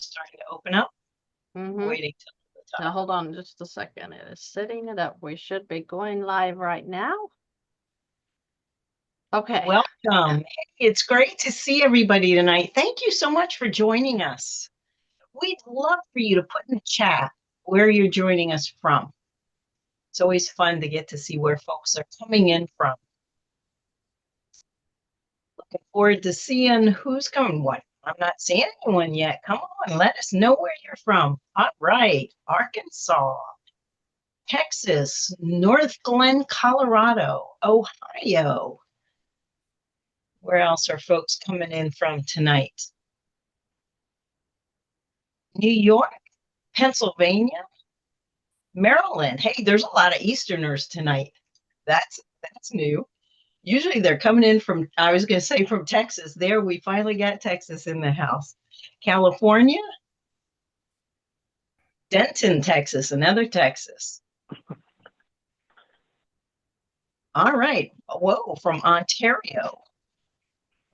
Starting to open up. Waiting till the top. Now hold on just a second. It is setting it up. We should be going live right now. Okay. Welcome. Hey, it's great to see everybody tonight. Thank you so much for joining us. We'd love for you to put in the chat where you're joining us from. It's always fun to get to see where folks are coming in from. Looking forward to seeing who's coming. What? I'm not seeing anyone yet. Come on, let us know where you're from. All right, Arkansas, Texas, North Glen, Colorado, Ohio. Where else are folks coming in from tonight? New York, Pennsylvania, Maryland. Hey, there's a lot of Easterners tonight. That's new. Usually they're coming in from, I was going to say from Texas. There, we finally got Texas in the house. California, Denton, Texas, another Texas. All right. Whoa, from Ontario,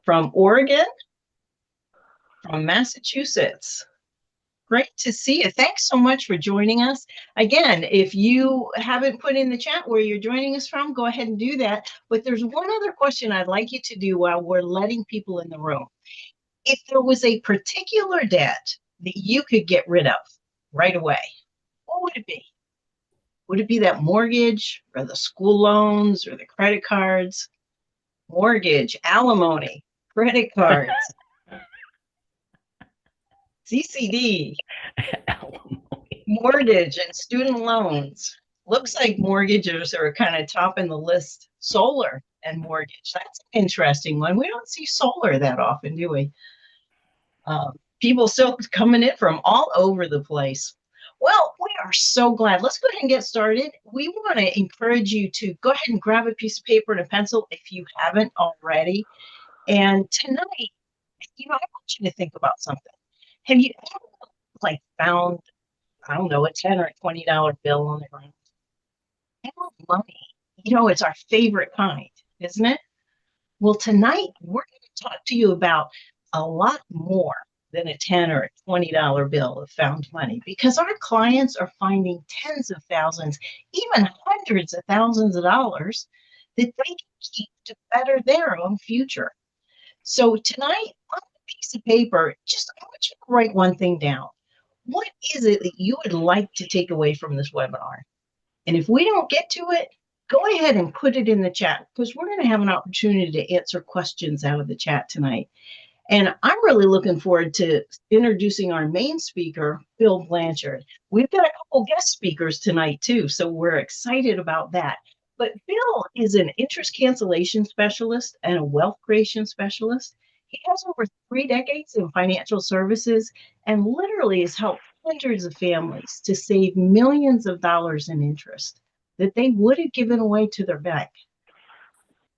from Oregon, from Massachusetts. Great to see you. Thanks so much for joining us. Again, if you haven't put in the chat where you're joining us from, go ahead and do that. But there's one other question I'd like you to do while we're letting people in the room. If there was a particular debt that you could get rid of right away, what would it be? Would it be that mortgage or the school loans or the credit cards? Mortgage, alimony, credit cards, CCD, mortgage, and student loans. Looks like mortgages are kind of topping the list. Solar and mortgage. That's an interesting one. We don't see solar that often, do we? People still coming in from all over the place. Well, we are so glad. Let's go ahead and get started. We want to encourage you to go ahead and grab a piece of paper and a pencil if you haven't already. And tonight, I want you to think about something. Have you ever found, I don't know, a $10 or $20 bill on the ground? Money. It's our favorite kind, isn't it? Well, tonight we're going to talk to you about a lot more than a $10 or a $20 bill of found money, because our clients are finding tens of thousands, even hundreds of thousands of dollars that they can keep to better their own future. So tonight, on a piece of paper, I want you to write one thing down. What is it that you would like to take away from this webinar? And if we don't get to it, go ahead and put it in the chat, because we're going to have an opportunity to answer questions out of the chat tonight. And I'm really looking forward to introducing our main speaker, Bill Blanchard. We've got a couple guest speakers tonight too, so we're excited about that. But Bill is an interest cancellation specialist and a wealth creation specialist. He has over 3 decades in financial services and literally has helped hundreds of families to save millions of dollars in interest that they would have given away to their bank.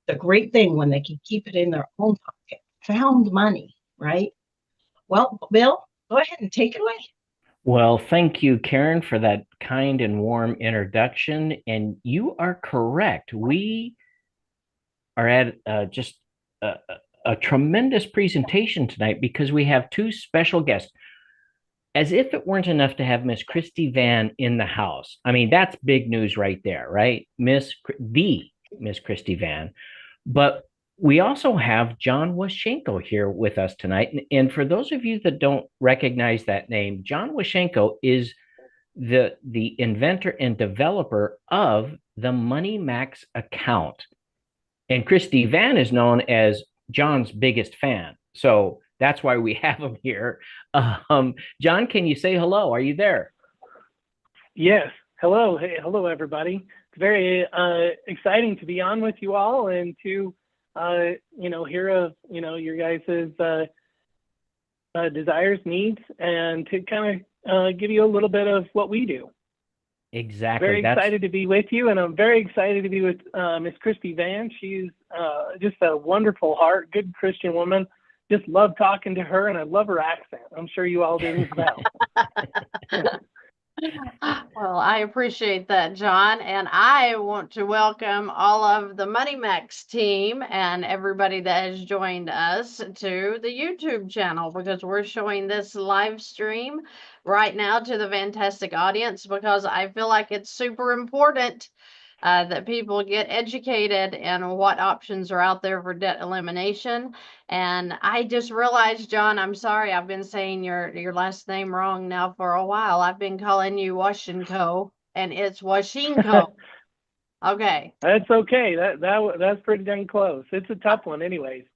The great thing when they can keep it in their own pocket. Found money, right? Well, Bill, go ahead and take it away. Well, thank you, Karen, for that kind and warm introduction. And you are correct. We are at just a tremendous presentation tonight because we have 2 special guests. As if it weren't enough to have Miss Christy VANN in the house. I mean, that's big news right there, right? Miss Christy VANN. But we also have John Washinko here with us tonight. And for those of you that don't recognize that name, John Washinko is the inventor and developer of the Money Max account. And Christy VANN is known as John's biggest fan. So that's why we have him here. John, can you say hello? Are you there? Yes. Hello. Hey, hello, everybody. It's very exciting to be on with you all and to, hear of, your guys' desires, needs, and to kind of give you a little bit of what we do. Exactly. Very excited to be with you, and I'm very excited to be with Miss Christy VANN. She's just a wonderful heart, good Christian woman. Just love talking to her, and I love her accent. I'm sure you all do as well. Well, I appreciate that, John. And I want to welcome all of the Money Max team and everybody that has joined us to the YouTube channel, because we're showing this live stream right now to the VANNtastic audience, because I feel like it's super important that people get educated in what options are out there for debt elimination. And I just realized, John, I'm sorry, I've been saying your last name wrong now for a while. I've been calling you Washinko, and it's Washinko. Okay. That's okay. That's pretty dang close. It's a tough one, anyways.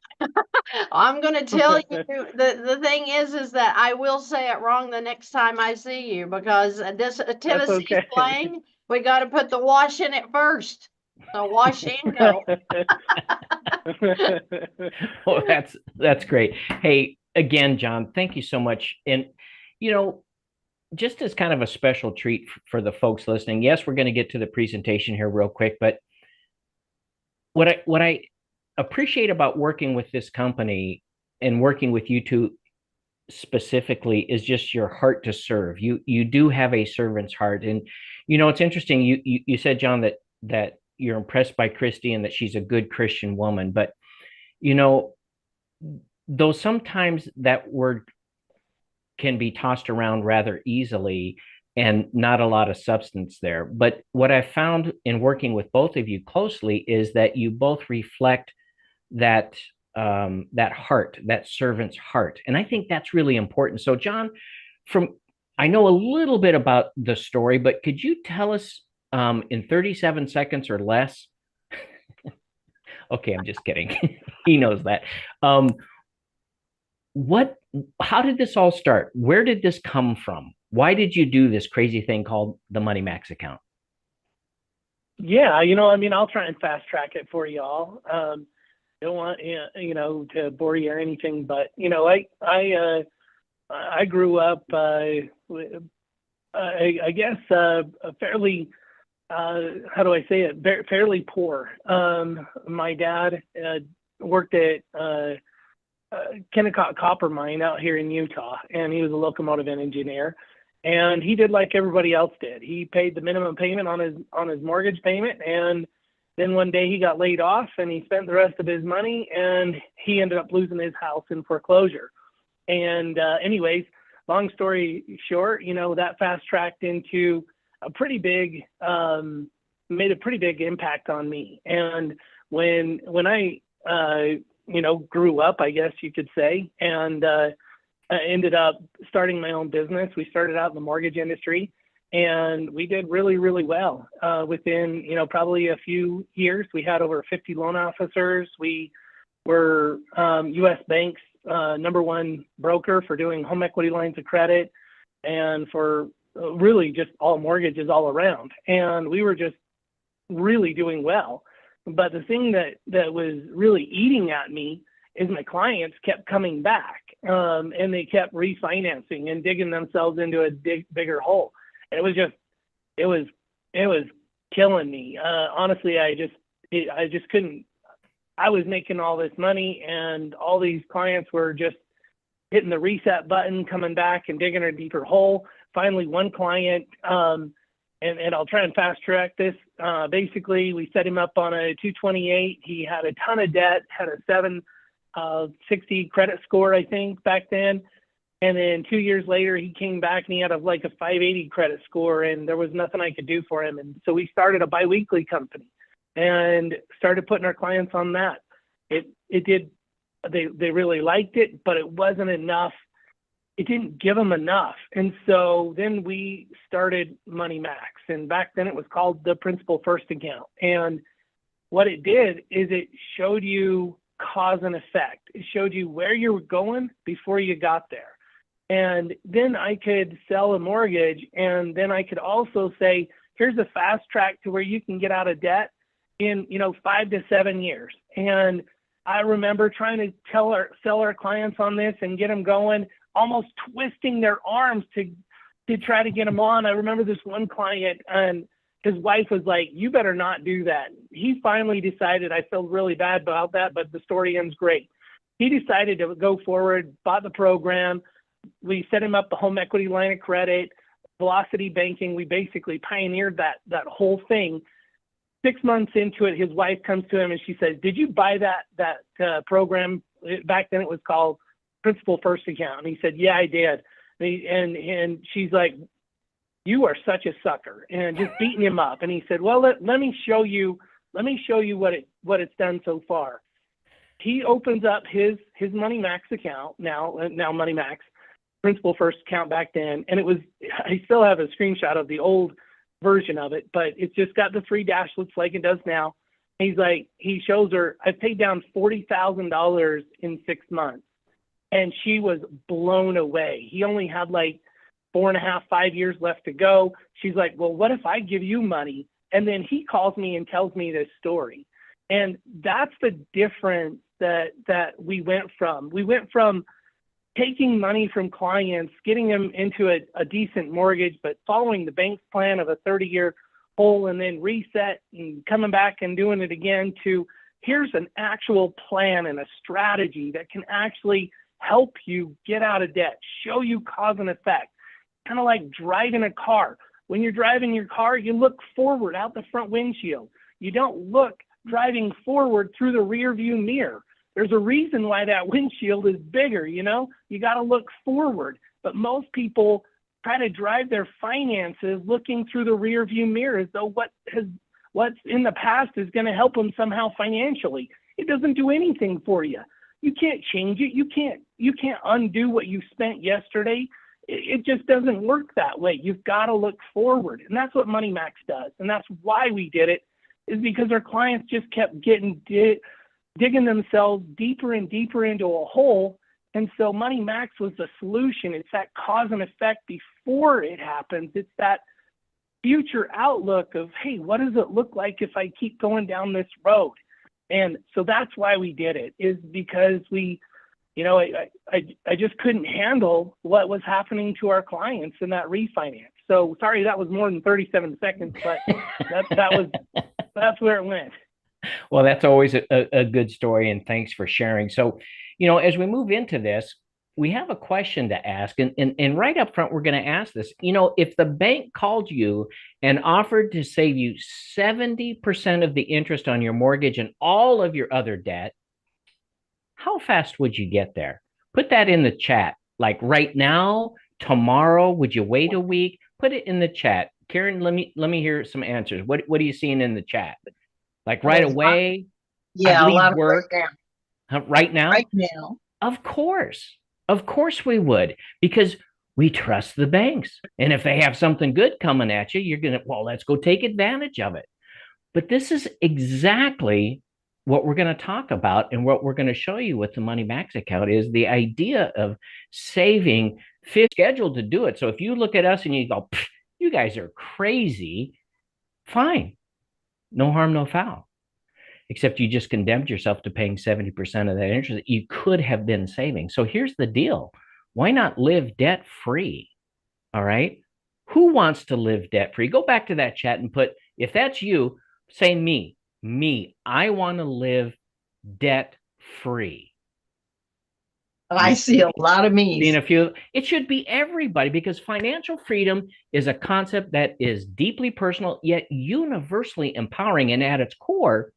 I'm going to tell you, the thing is that I will say it wrong the next time I see you, because this Tennessee okay. slang, we got to put the wash in it first. So Washinko. Oh, that's great. Hey, again, John, thank you so much. And just as kind of a special treat for the folks listening, yes, we're going to get to the presentation here real quick, but what I appreciate about working with this company and working with you two specifically is just your heart to serve. You do have a servant's heart, and it's interesting. You said, John, that you're impressed by Christy and that she's a good Christian woman, but though sometimes that word can be tossed around rather easily and not a lot of substance there. But what I found in working with both of you closely is that you both reflect that heart, that servant's heart. And I think that's really important. So, John, I know a little bit about the story, but could you tell us in 37 seconds or less? Okay, I'm just kidding. He knows that. How did this all start? Where did this come from? Why did you do this crazy thing called the Money Max account? Yeah, I'll try and fast track it for y'all. Don't want to bore you or anything, but I grew up I guess a fairly how do I say it, fairly poor. My dad worked at Kennecott Copper Mine out here in Utah, and he was a locomotive engineer, and he did like everybody else did. He paid the minimum payment on his mortgage payment, and then one day he got laid off and he spent the rest of his money, and he ended up losing his house in foreclosure. And anyways, long story short, that fast tracked into a pretty big, made a pretty big impact on me. And when I, grew up, I guess you could say, and I ended up starting my own business. We started out in the mortgage industry, and we did really, really well. Within, probably a few years, we had over 50 loan officers. We were U.S. Bank's #1 broker for doing home equity lines of credit and for really just all mortgages all around. And we were just really doing well. But the thing that was really eating at me is my clients kept coming back, and they kept refinancing and digging themselves into a bigger hole. And it was killing me. Honestly, I just couldn't. I was making all this money, and all these clients were just hitting the reset button, coming back and digging a deeper hole. Finally, one client, and I'll try and fast track this. Basically, we set him up on a 228. He had a ton of debt, had a 760 credit score, I think, back then. And then 2 years later, he came back and he had a 580 credit score, and there was nothing I could do for him. And so we started a biweekly company and started putting our clients on that. It did. They really liked it, but it wasn't enough. It didn't give them enough. And so then we started Money Max, and back then it was called the Principal First account. And what it did is it showed you cause and effect. It showed you where you were going before you got there. And then I could sell a mortgage, and then I could also say, here's a fast track to where you can get out of debt in 5 to 7 years. And I remember trying to sell our clients on this and get them going, almost twisting their arms to try to get them on. I remember this one client, and his wife was like, you better not do that. He finally decided, I feel really bad about that, but the story ends great. He decided to go forward, bought the program. We set him up a home equity line of credit. velocity banking. We basically pioneered that whole thing. 6 months into it, his wife comes to him and she says, "Did you buy that program?" Back then it was called Principal First Account. And he said, "Yeah, I did." And she's like, "You are such a sucker," and just beating him up. And he said, "Well, let me show you what it's done so far." He opens up his Money Max account now Money Max Principal First Account back then, and I still have a screenshot of the old version of it, but it's just got the 3 dashlets like it does now. He's like, he shows her, "I paid down $40,000 in 6 months," and she was blown away. He only had like 4.5, 5 years left to go. She's like, "Well, what if I give you money?" And then he calls me and tells me this story. And that's the difference that we went from. We went from taking money from clients, getting them into a decent mortgage, but following the bank's plan of a 30-year hole and then reset and coming back and doing it again, to here's an actual plan and a strategy that can actually help you get out of debt, show you cause and effect. Kind of like driving a car. When you're driving your car, you look forward out the front windshield. You don't look driving forward through the rear view mirror. There's a reason why that windshield is bigger, you got to look forward. But most people try to drive their finances looking through the rear view mirror as though what's in the past is going to help them somehow financially. It doesn't do anything for you. You can't change it. You can't undo what you spent yesterday. It just doesn't work that way. You've got to look forward. And that's what Money Max does. And that's why we did it, is because our clients just kept digging themselves deeper and deeper into a hole. And so Money Max was the solution. It's that cause and effect before it happens. It's that future outlook of, hey, what does it look like if I keep going down this road? And so that's why we did it, is because I just couldn't handle what was happening to our clients in that refinance. So sorry, that was more than 37 seconds, but that's where it went. Well, that's always a good story, and thanks for sharing. So, as we move into this, we have a question to ask, and right up front, we're going to ask this. If the bank called you and offered to save you 70% of the interest on your mortgage and all of your other debt, how fast would you get there? Put that in the chat. Like right now, tomorrow, would you wait a week? Put it in the chat. Karen, let me hear some answers. What are you seeing in the chat? Like right away? Yeah, a lot of work right now. Right now. Of course we would, because we trust the banks. And if they have something good coming at you, you're going to, let's go take advantage of it. But this is exactly what we're going to talk about, and what we're going to show you with the Money Max account is the idea of saving, scheduled to do it. So if you look at us and you go, "You guys are crazy," fine. No harm, no foul. Except you just condemned yourself to paying 70% of that interest that you could have been saving. So here's the deal. Why not live debt free? All right. Who wants to live debt free? Go back to that chat and put, if that's you, say me. I want to live debt free. I see a lot of me's. It should be everybody, because financial freedom is a concept that is deeply personal, yet universally empowering. And at its core,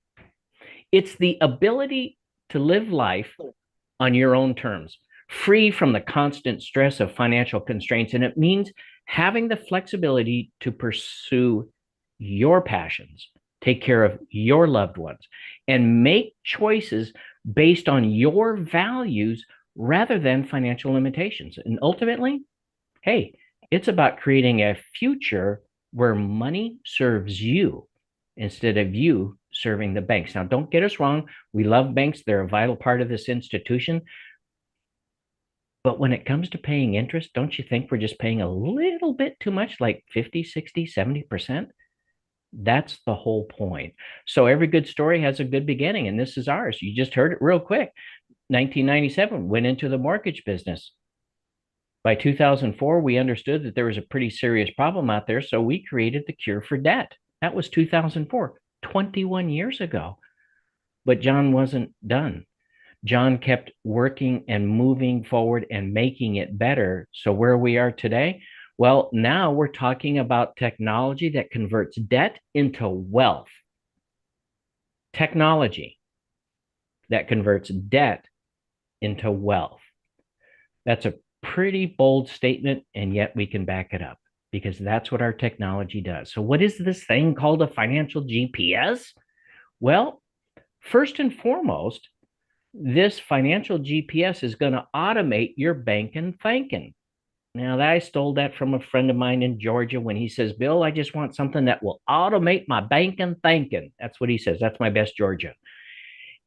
it's the ability to live life on your own terms, free from the constant stress of financial constraints. And it means having the flexibility to pursue your passions, take care of your loved ones, and make choices based on your values rather than financial limitations. And ultimately, hey, it's about creating a future where money serves you instead of you serving the banks. Now, don't get us wrong. We love banks. They're a vital part of this institution. But when it comes to paying interest, don't you think we're just paying a little bit too much, like 50, 60, 70%? That's the whole point. So every good story has a good beginning, and this is ours. You just heard it real quick. 1997, went into the mortgage business. By 2004, we understood that there was a pretty serious problem out there, so we created the cure for debt. That was 2004, 21 years ago. But John wasn't done. John kept working and moving forward and making it better. So where we are today, Well, now we're talking about technology that converts debt into wealth. Technology that converts debt into wealth. That's a pretty bold statement, and yet we can back it up because that's what our technology does. So, what is this thing called a financial GPS? Well, first and foremost, this financial GPS is going to automate your banking thinking. Now, I stole that from a friend of mine in Georgia when he says, Bill, I just want something that will automate my banking thinking. That's what he says. That's my best Georgia.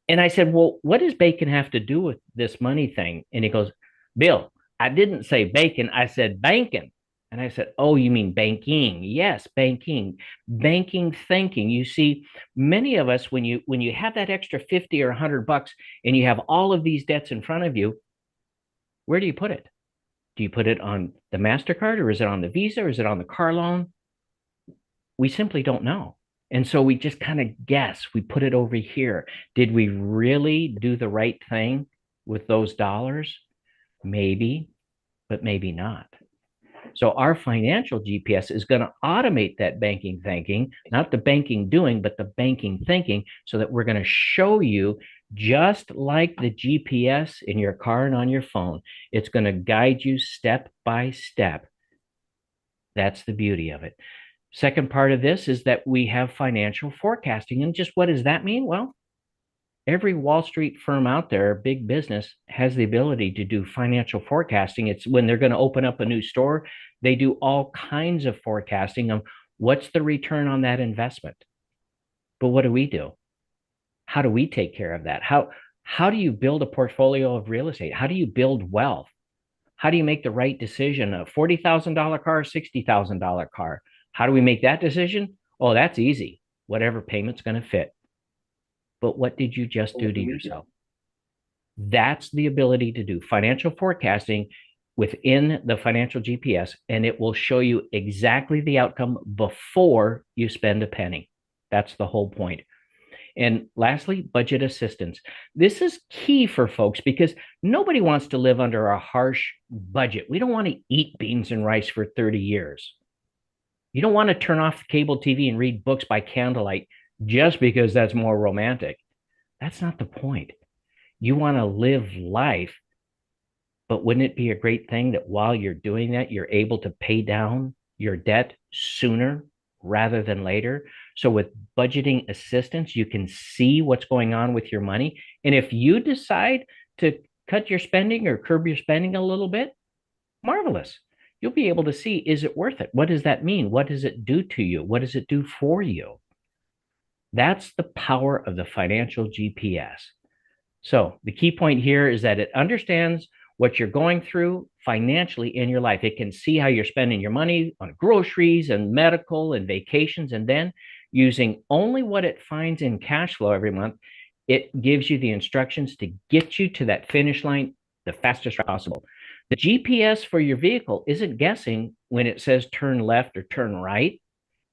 And I said, well, what does bacon have to do with this money thing? And he goes, Bill, I didn't say bacon. I said banking. And I said, oh, you mean banking? Yes, banking thinking. You see, many of us, when you have that extra 50 or $100 and you have all of these debts in front of you, where do you put it? Do you put it on the MasterCard, or is it on the Visa, or is it on the car loan? We simply don't know. And so we just kind of guess. We put it over here. Did we really do the right thing with those dollars? Maybe, but maybe not. So our financial GPS is going to automate that banking thinking, not the banking doing, but the banking thinking, so that we're going to show you, just like the GPS in your car and on your phone, it's going to guide you step by step. That's the beauty of it. Second part of this is that we have financial forecasting. And just what does that mean? Well, every Wall Street firm out there, big business, has the ability to do financial forecasting. It's when they're going to open up a new store, they do all kinds of forecasting of what's the return on that investment. But what do? How do we take care of that? How do you build a portfolio of real estate? How do you build wealth? How do you make the right decision? A $40,000 car, $60,000 car? How do we make that decision? Oh, that's easy. Whatever payment's going to fit. But what did you just do to yourself? That's the ability to do financial forecasting within the financial GPS, and it will show you exactly the outcome before you spend a penny. That's the whole point. And lastly, budget assistance. This is key for folks because nobody wants to live under a harsh budget. We don't want to eat beans and rice for 30 years. You don't want to turn off cable TV and read books by candlelight just because that's more romantic. That's not the point. You want to live life, but wouldn't it be a great thing that while you're doing that, you're able to pay down your debt sooner rather than later? So with budgeting assistance, you can see what's going on with your money. And if you decide to cut your spending or curb your spending a little bit, marvelous. You'll be able to see, is it worth it? What does that mean? What does it do to you? What does it do for you? That's the power of the financial GPS. So the key point here is that it understands what you're going through financially in your life. It can see how you're spending your money on groceries and medical and vacations. And then using only what it finds in cash flow every month, it gives you the instructions to get you to that finish line the fastest possible. The GPS for your vehicle isn't guessing when it says turn left or turn right.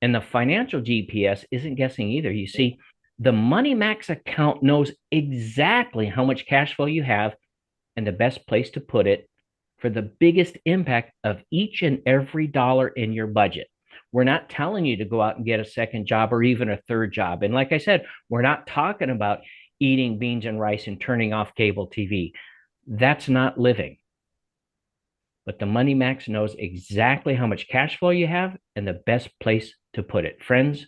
And the financial GPS isn't guessing either. You see, the Money Max account knows exactly how much cash flow you have and the best place to put it for the biggest impact of each and every dollar in your budget. We're not telling you to go out and get a second job or even a third job. And like I said, we're not talking about eating beans and rice and turning off cable TV. That's not living. But the Money Max knows exactly how much cash flow you have and the best place to put it. Friends,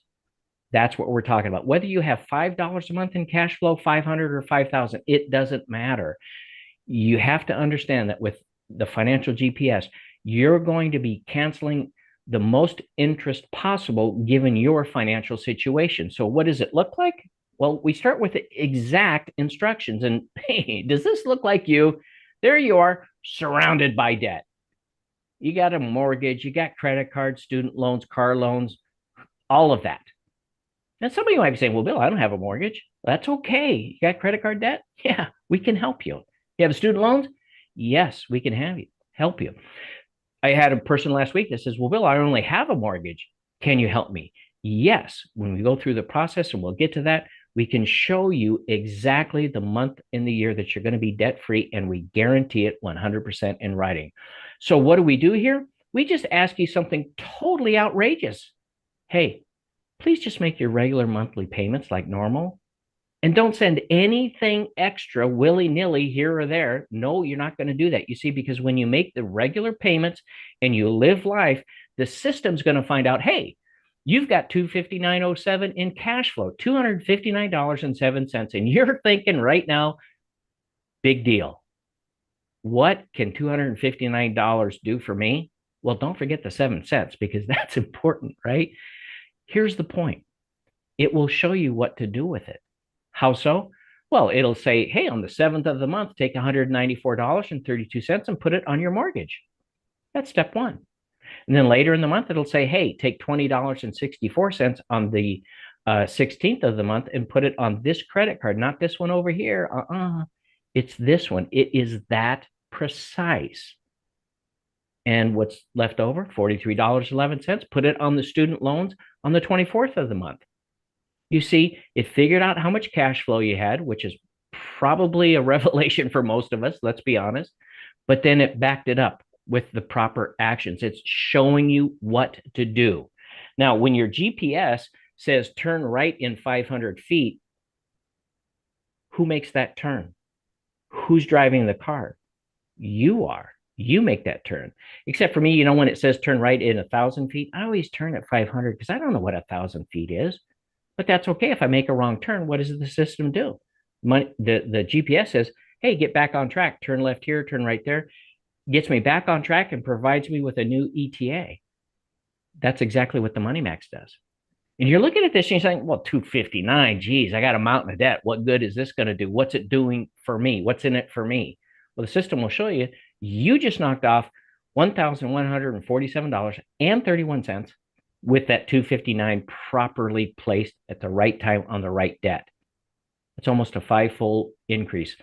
that's what we're talking about. Whether you have $5 a month in cash flow, 500 or 5,000, it doesn't matter. You have to understand that with the financial GPS, you're going to be canceling the most interest possible given your financial situation. So what does it look like? Well, we start with the exact instructions. And hey, does this look like you? There you are, surrounded by debt. You got a mortgage, you got credit cards, student loans, car loans, all of that. Now, some of you might be saying, well, Bill, I don't have a mortgage. That's okay. You got credit card debt? Yeah, we can help you. You have student loans? Yes, we can help you. I had a person last week that says, well, Bill, I only have a mortgage. Can you help me? Yes. When we go through the process, and we'll get to that, we can show you exactly the month in the year that you're going to be debt-free, and we guarantee it 100% in writing. So what do we do here? We just ask you something totally outrageous. Hey, please just make your regular monthly payments like normal. And don't send anything extra willy-nilly here or there. No, you're not going to do that. You see, because when you make the regular payments and you live life, the system's going to find out, hey, you've got $259.07 in cash flow, $259.07. And you're thinking right now, big deal. What can $259 do for me? Well, don't forget the 7 cents because that's important, right? Here's the point. It will show you what to do with it. How so? Well, it'll say, hey, on the 7th of the month, take $194.32 and put it on your mortgage. That's step one. And then later in the month, it'll say, hey, take $20.64 on the 16th of the month and put it on this credit card, not this one over here. It's this one. It is that precise. And what's left over? $43.11. Put it on the student loans on the 24th of the month. You see, it figured out how much cash flow you had, which is probably a revelation for most of us, let's be honest. But then it backed it up with the proper actions. It's showing you what to do. Now, when your GPS says turn right in 500 feet, who makes that turn? Who's driving the car? You are. You make that turn. Except for me, you know, when it says turn right in 1,000 feet, I always turn at 500 because I don't know what 1,000 feet is. But that's okay. If I make a wrong turn, what does the system do? The GPS says, hey, get back on track. Turn left here, turn right there. Gets me back on track and provides me with a new ETA. That's exactly what the Money Max does. And you're looking at this and you're saying, well, 259, geez, I got a mountain of debt. What good is this going to do? What's it doing for me? What's in it for me? Well, the system will show you. You just knocked off $1,147.31 with that 259 properly placed at the right time on the right debt. It's almost a 5-fold increase.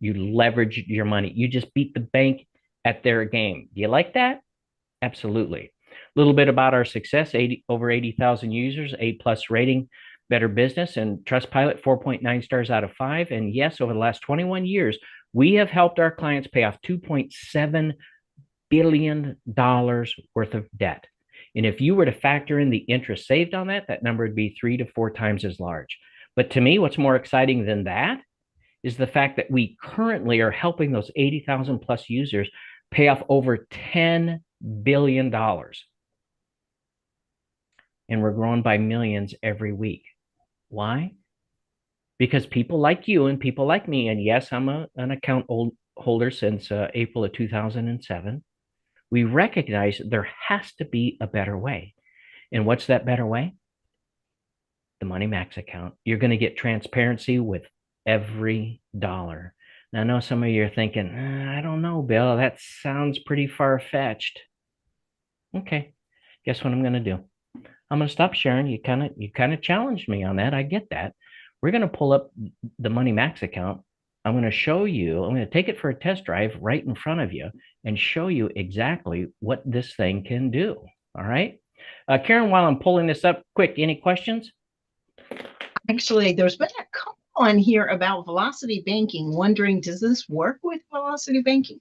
You leverage your money. You just beat the bank at their game. Do you like that? Absolutely. A little bit about our success, over 80,000 users, A+ rating, Better Business, and Trustpilot, 4.9 stars out of 5. And yes, over the last 21 years, we have helped our clients pay off $2.7 billion worth of debt. And if you were to factor in the interest saved on that, that number would be 3 to 4 times as large. But to me, what's more exciting than that is the fact that we currently are helping those 80,000 plus users pay off over $10 billion. And we're growing by millions every week. Why? Because people like you and people like me, and yes, I'm an account holder since April of 2007. We recognize there has to be a better way. And what's that better way? The Money Max account. You're going to get transparency with every dollar. Now, I know some of you are thinking, I don't know, Bill, that sounds pretty far-fetched. Okay, guess what I'm going to do? I'm going to stop sharing. You kind of challenged me on that. I get that. We're going to pull up the Money Max account. I'm going to show you, I'm going to take it for a test drive right in front of you and show you exactly what this thing can do. All right. Karen, while I'm pulling this up, quick, any questions? Actually, there's been a couple on here about velocity banking, wondering, does this work with velocity banking?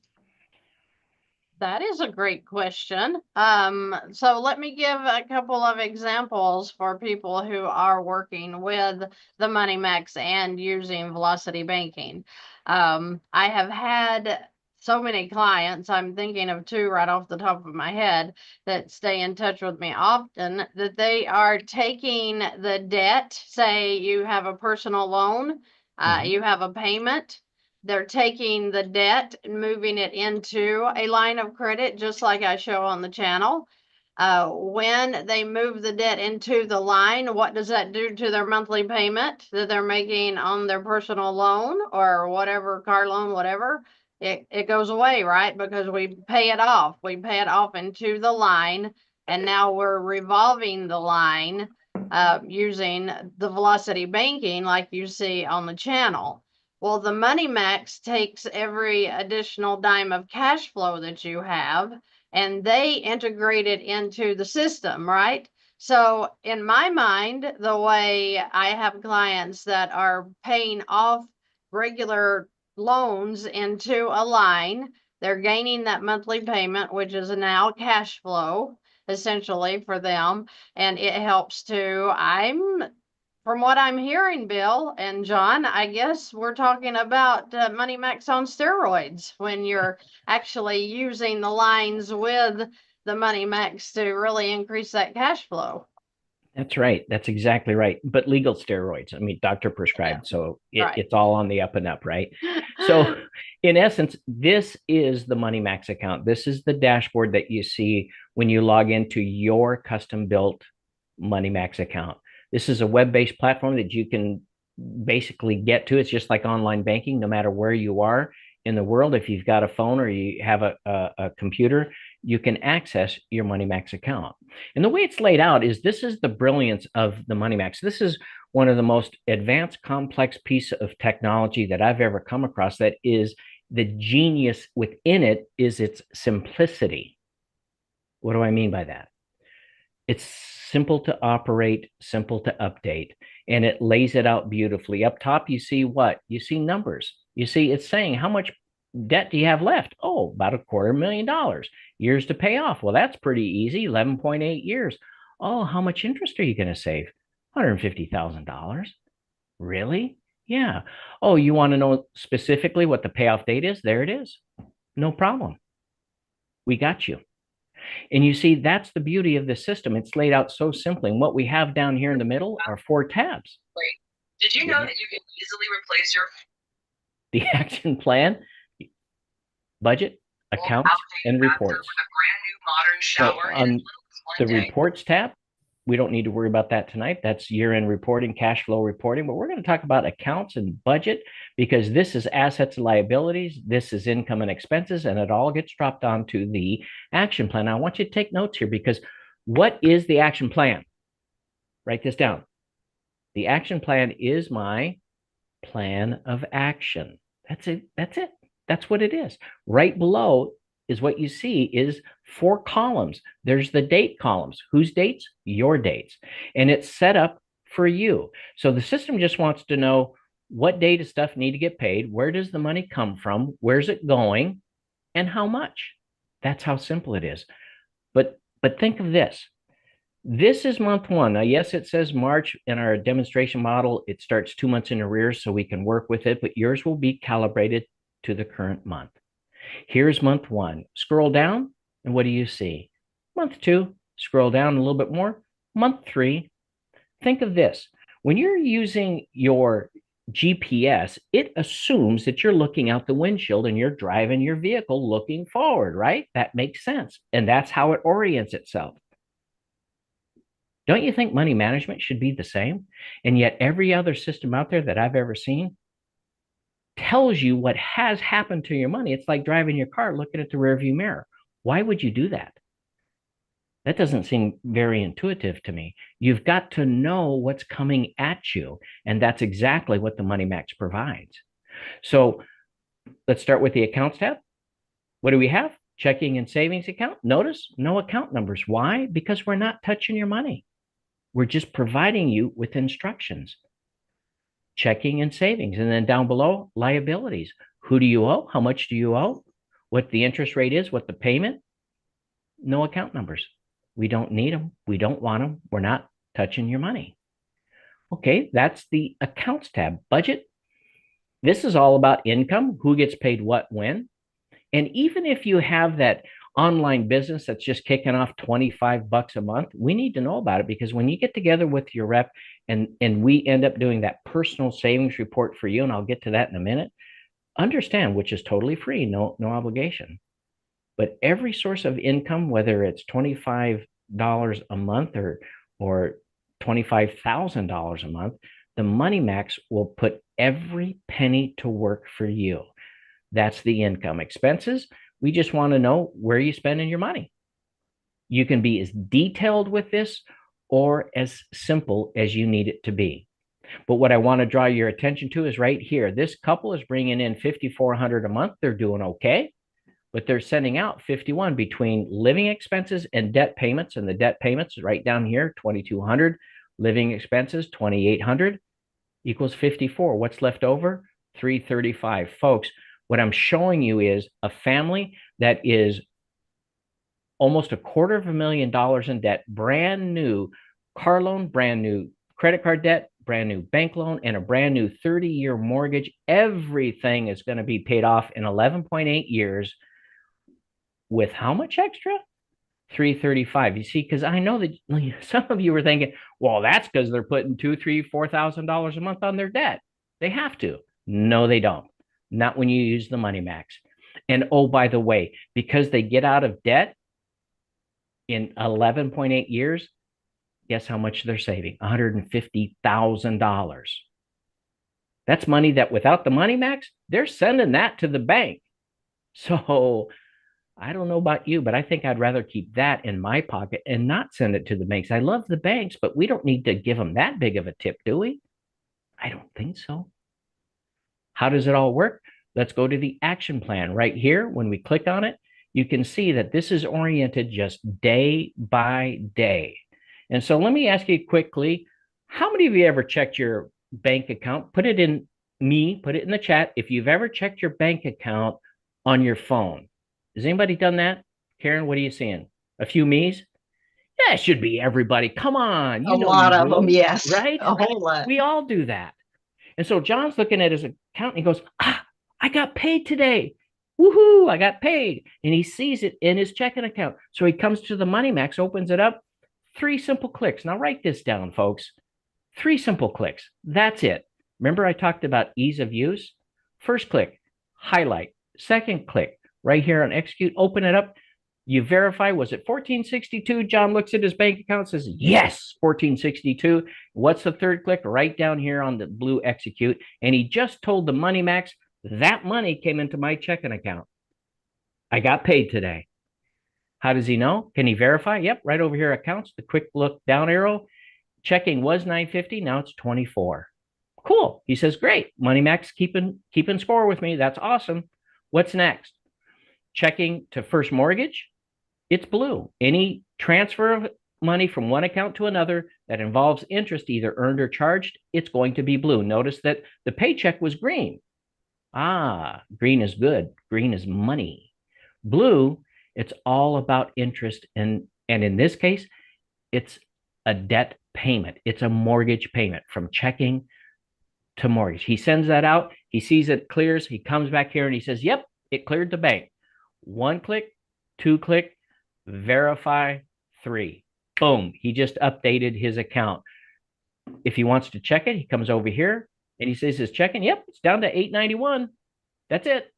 That is a great question. So let me give a couple of examples for people who are working with the Money Max and using velocity banking. I have had so many clients, I'm thinking of 2 right off the top of my head, that stay in touch with me often, that they are taking the debt. Say you have a personal loan, you have a payment. They're taking the debt and moving it into a line of credit, just like I show on the channel. When they move the debt into the line, what does that do to their monthly payment that they're making on their personal loan or whatever, car loan, whatever? It goes away, right? Because we pay it off. We pay it off into the line, and now we're revolving the line using the velocity banking like you see on the channel. Well, the Money Max takes every additional dime of cash flow that you have, and they integrate it into the system, right? So in my mind, the way I have clients that are paying off regular loans into a line, They're gaining that monthly payment, which is now cash flow essentially for them. And it helps to, from what I'm hearing, Bill and John, I guess we're talking about Money Max on steroids when you're actually using the lines with the Money Max to really increase that cash flow. That's right. That's exactly right. But legal steroids, I mean, doctor prescribed. So Right. it's all on the up and up, right? So in essence, this is the Money Max account. This is the dashboard that you see when you log into your custom built Money Max account. This is a web-based platform that you can basically get to. It's just like online banking, no matter where you are in the world. If you've got a phone or you have a computer, you can access your Money Max account. And the way it's laid out is this is the brilliance of the Money Max. This is one of the most advanced, complex piece of technology that I've ever come across. That is the genius within it is its simplicity. What do I mean by that? It's simple to operate, simple to update, and it lays it out beautifully. Up top, you see what? You see numbers. You see it's saying how much debt do you have left? Oh, about $250,000. Years to pay off. Well, that's pretty easy, 11.8 years. Oh, how much interest are you going to save? $150,000. Really? Yeah. Oh, you want to know specifically what the payoff date is? There it is. No problem. We got you. And you see, that's the beauty of the system. It's laid out so simply. And what we have down here in the middle are 4 tabs. Wait, did you know that you can easily replace your The action plan, budget, accounts, and outdated bathtub reports. with a brand new modern shower So in on as little as the one day? reports tab, we don't need to worry about that tonight. That's year-end reporting, cash flow reporting, but we're going to talk about accounts and budget because this is assets and liabilities, this is income and expenses, and it all gets dropped onto the action plan. Now, I want you to take notes here because what is the action plan? Write this down. The action plan is my plan of action. That's it. That's it. That's what it is. Right below is what you see is 4 columns. There's the date columns. Whose dates? Your dates. And it's set up for you. So the system just wants to know what day does stuff need to get paid? Where does the money come from? Where's it going? And how much? That's how simple it is. But think of this. This is month 1. Now, yes, it says March in our demonstration model. It starts 2 months in arrears so we can work with it, but yours will be calibrated to the current month. Here's month 1. Scroll down, and what do you see? Month 2. Scroll down a little bit more. Month 3. Think of this. When you're using your GPS, it assumes that you're looking out the windshield and you're driving your vehicle looking forward, right? That makes sense. And that's how it orients itself. Don't you think money management should be the same? And yet every other system out there that I've ever seen tells you what has happened to your money. It's like driving your car, looking at the rearview mirror. Why would you do that? That doesn't seem very intuitive to me. You've got to know what's coming at you. And that's exactly what the Money Max provides. So let's start with the accounts tab. What do we have? Checking and savings account. Notice no account numbers. Why? Because we're not touching your money. We're just providing you with instructions. Checking and savings. And then down below, liabilities. Who do you owe? How much do you owe? What the interest rate is? What the payment? No account numbers. We don't need them. We don't want them. We're not touching your money. Okay, that's the accounts tab. Budget. This is all about income. Who gets paid what, when? And even if you have that online business that's just kicking off $25 a month, we need to know about it because when you get together with your rep and we end up doing that personal savings report for you, and I'll get to that in a minute, understand, which is totally free, no obligation. But every source of income, whether it's $25 a month or $25,000 a month, the Money Max will put every penny to work for you. That's the income. Expenses, we just want to know where you're spending your money. You can be as detailed with this or as simple as you need it to be. But what I want to draw your attention to is right here. This couple is bringing in $5,400 a month. They're doing okay, but they're sending out $51 between living expenses and debt payments. And the debt payments is right down here, $2,200. Living expenses, $2,800 equals $54. What's left over? $335. Folks, What I'm showing you is a family that is almost $250,000 in debt, brand new car loan, brand new credit card debt, brand new bank loan, and a brand new 30-year mortgage. Everything is going to be paid off in 11.8 years with how much extra? 335. You see, because I know that some of you were thinking, well, that's because they're putting $2,000, $3,000, $4,000 a month on their debt. They have to. No, they don't. Not when you use the Money Max. And oh, by the way, because they get out of debt in 11.8 years, guess how much they're saving? $150,000. That's money that without the Money Max, they're sending that to the bank. So I don't know about you, but I think I'd rather keep that in my pocket and not send it to the banks. I love the banks, but we don't need to give them that big of a tip, do we? I don't think so. How does it all work? Let's go to the action plan right here. When we click on it, you can see that this is oriented just day by day. And so let me ask you quickly, how many of you ever checked your bank account? Put it in the chat if you've ever checked your bank account on your phone. Has anybody done that? Karen, what are you seeing? A few me's? Yeah, it should be everybody. Come on. A lot of them, yes. Right? A whole lot. We all do that. And so John's looking at his account and he goes, I got paid today. Woohoo, I got paid. And he sees it in his checking account. So he comes to the Money Max, opens it up. 3 simple clicks. Now write this down, folks. 3 simple clicks. That's it. Remember I talked about ease of use? First click, highlight. Second click, right here on execute, open it up. You verify, was it 1462? John looks at his bank account, says, yes, 1462. What's the third click? Right down here on the blue execute. And he just told the Money Max, that money came into my checking account. I got paid today. How does he know? Can he verify? Yep, right over here, accounts, the quick look down arrow. Checking was 950, now it's 24. Cool. He says, great. Money Max keeping score with me. That's awesome. What's next? Checking to first mortgage. It's blue. Any transfer of money from one account to another that involves interest either earned or charged, it's going to be blue. Notice that the paycheck was green. Green is good. Green is money. Blue, it's all about interest. And in this case, it's a debt payment. It's a mortgage payment from checking to mortgage. He sends that out. He sees it clears. He comes back here and he says, yep, it cleared the bank. 1 click, 2 click, verify, 3. Boom. He just updated his account. If he wants to check it, he comes over here and he says his checking. Yep, it's down to $891. That's it.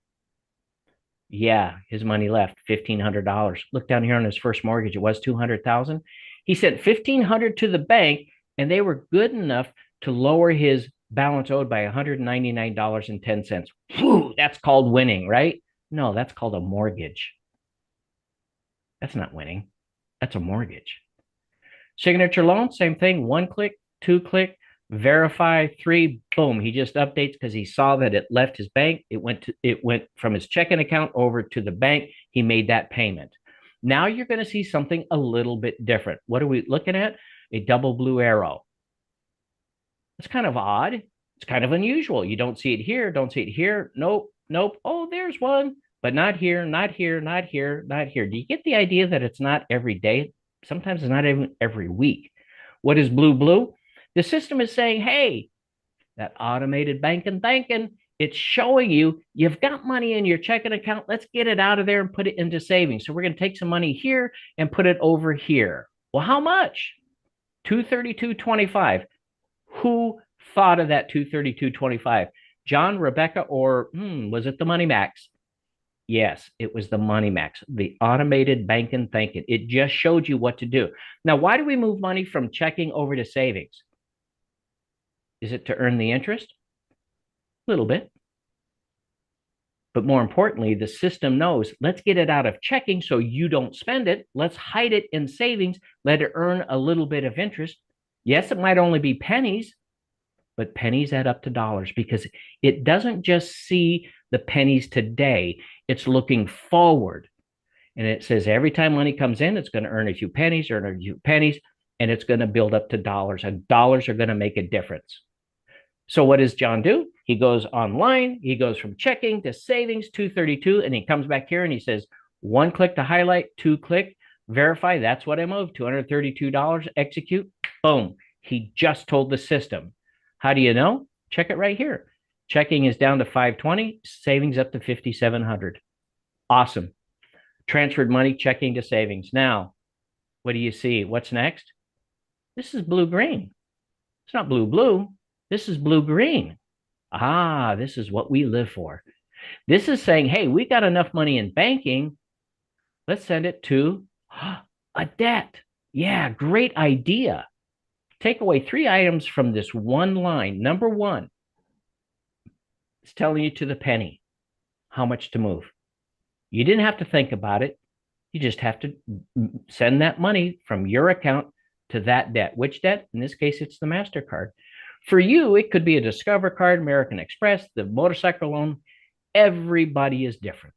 Yeah, his money left $1,500. Look down here on his first mortgage. It was $200,000. He sent $1,500 to the bank, and they were good enough to lower his balance owed by $199.10. Whew, that's called winning, right? No, that's called a mortgage. That's not winning. That's a mortgage. Signature loan, same thing. 1 click, 2 click, verify, 3. Boom. He just updates because he saw that it left his bank. It went from his checking account over to the bank. He made that payment. Now you're going to see something a little bit different. What are we looking at? A double blue arrow. It's kind of odd. It's kind of unusual. You don't see it here. Don't see it here. Nope. Nope. Oh, there's one, but not here, not here, not here, not here. Do you get the idea that it's not every day? Sometimes it's not even every week. What is blue, blue? The system is saying, hey, that automated banking thinking, it's showing you've got money in your checking account. Let's get it out of there and put it into savings. So we're going to take some money here and put it over here. Well, how much? $232.25. Who thought of that $232.25? John, Rebecca, or was it the Money Max? Yes, it was the Money Max, the automated banking thinking. It just showed you what to do. Now, why do we move money from checking over to savings? Is it to earn the interest? A little bit. But more importantly, the system knows, let's get it out of checking so you don't spend it. Let's hide it in savings. Let it earn a little bit of interest. Yes, it might only be pennies, but pennies add up to dollars because it doesn't just see the pennies today. It's looking forward. And it says every time money comes in, it's going to earn a few pennies, and it's going to build up to dollars, and dollars are going to make a difference. So what does John do? He goes online, he goes from checking to savings, 232, and he comes back here and he says, 1 click to highlight, 2 click, verify, that's what I moved, $232, execute, boom. He just told the system. How do you know? Check it right here. Checking is down to 520, savings up to 5,700. Awesome. Transferred money, checking to savings. Now, what do you see? What's next? This is blue-green. It's not blue-blue. This is blue-green. Ah, this is what we live for. This is saying, hey, we got enough money in banking. Let's send it to a debt. Yeah, great idea. Take away 3 items from this one line. Number 1, it's telling you to the penny how much to move. You didn't have to think about it. You just have to send that money from your account to that debt. Which debt? In this case, it's the MasterCard. For you, it could be a Discover card, American Express, the motorcycle loan. Everybody is different.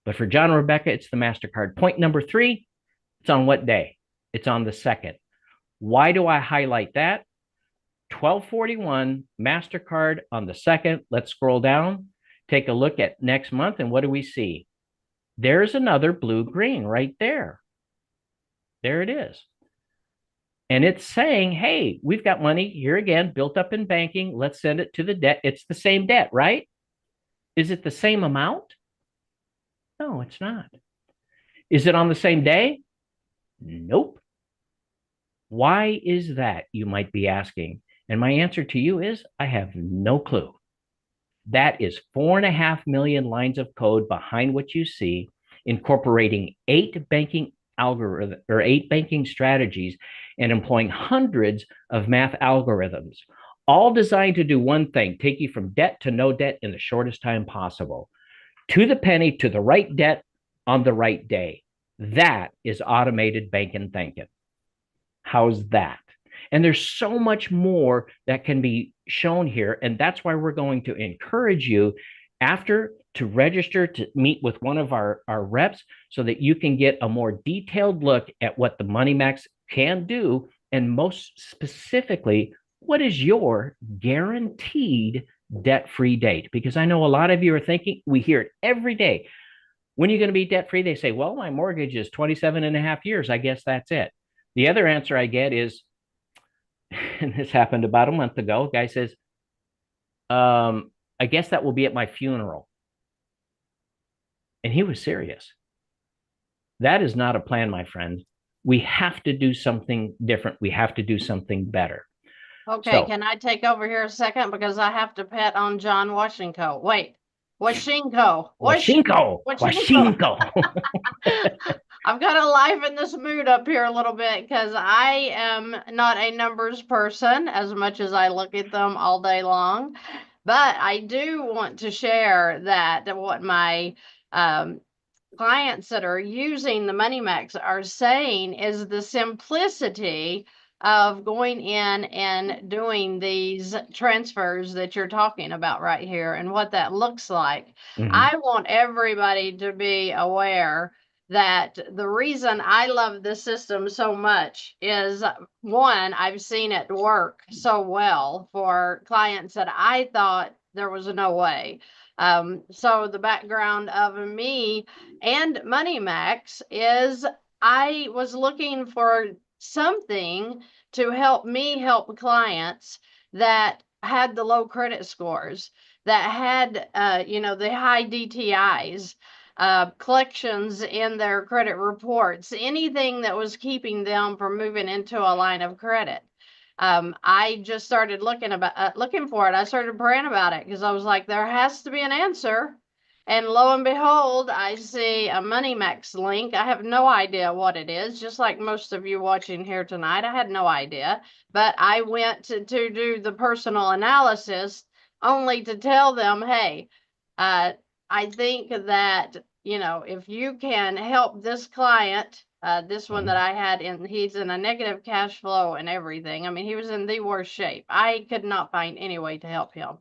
But for John and Rebecca, it's the MasterCard. Point number 3, it's on what day? It's on the 2nd. Why do I highlight that? 12/41, MasterCard on the 2nd. Let's scroll down, take a look at next month, and what do we see? There's another blue-green right there. There it is. And it's saying, hey, we've got money here again, built up in banking. Let's send it to the debt. It's the same debt, right? Is it the same amount? No, it's not. Is it on the same day? Nope. Why is that, you might be asking? And my answer to you is, I have no clue. That is 4.5 million lines of code behind what you see, incorporating 8 banking algorithms or 8 banking strategies and employing hundreds of math algorithms, all designed to do one thing: take you from debt to no debt in the shortest time possible, to the penny, to the right debt on the right day. That is automated banking thinking. How's that? And there's so much more that can be shown here. And that's why we're going to encourage you after to register to meet with one of our reps so that you can get a more detailed look at what the Money Max can do. And most specifically, what is your guaranteed debt-free date? Because I know a lot of you are thinking, we hear it every day. When are you going to be debt-free? They say, well, my mortgage is 27.5 years. I guess that's it. The other answer I get is, and this happened about a month ago, a guy says, I guess that will be at my funeral. And he was serious. That is not a plan, my friend. We have to do something different. We have to do something better. Okay, So- can I take over here a second because I have to pet on John Washinko. Wait, Washinko. Washinko. I've got to liven this mood up here a little bit because I am not a numbers person as much as I look at them all day long. But I do want to share that what my clients that are using the Money Max are saying is the simplicity of going in and doing these transfers that you're talking about right here and what that looks like. Mhm. I want everybody to be aware that the reason I love this system so much is, one, I've seen it work so well for clients that I thought there was no way. So the background of me and Money Max is I was looking for something to help me help clients that had the low credit scores, that had, the high DTIs, collections in their credit reports, anything that was keeping them from moving into a line of credit. I just started looking for it. I started praying about it because I was like, there has to be an answer. And lo and behold, I see a Money Max link. I have no idea what it is, just like most of you watching here tonight. I had no idea, but I went to do the personal analysis only to tell them, hey, I think that, if you can help this client, this one that I had he's in a negative cash flow and everything. I mean, he was in the worst shape. I could not find any way to help him.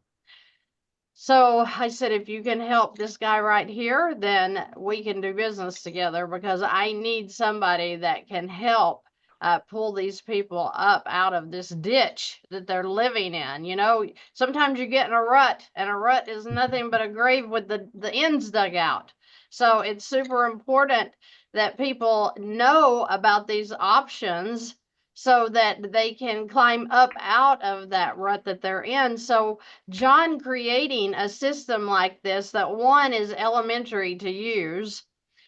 So I said, if you can help this guy right here, then we can do business together because I need somebody that can help pull these people up out of this ditch that they're living in. You know, sometimes you get in a rut, and a rut is nothing but a grave with the ends dug out. So it's super important that people know about these options so that they can climb up out of that rut that they're in. So John creating a system like this, that one is elementary to use,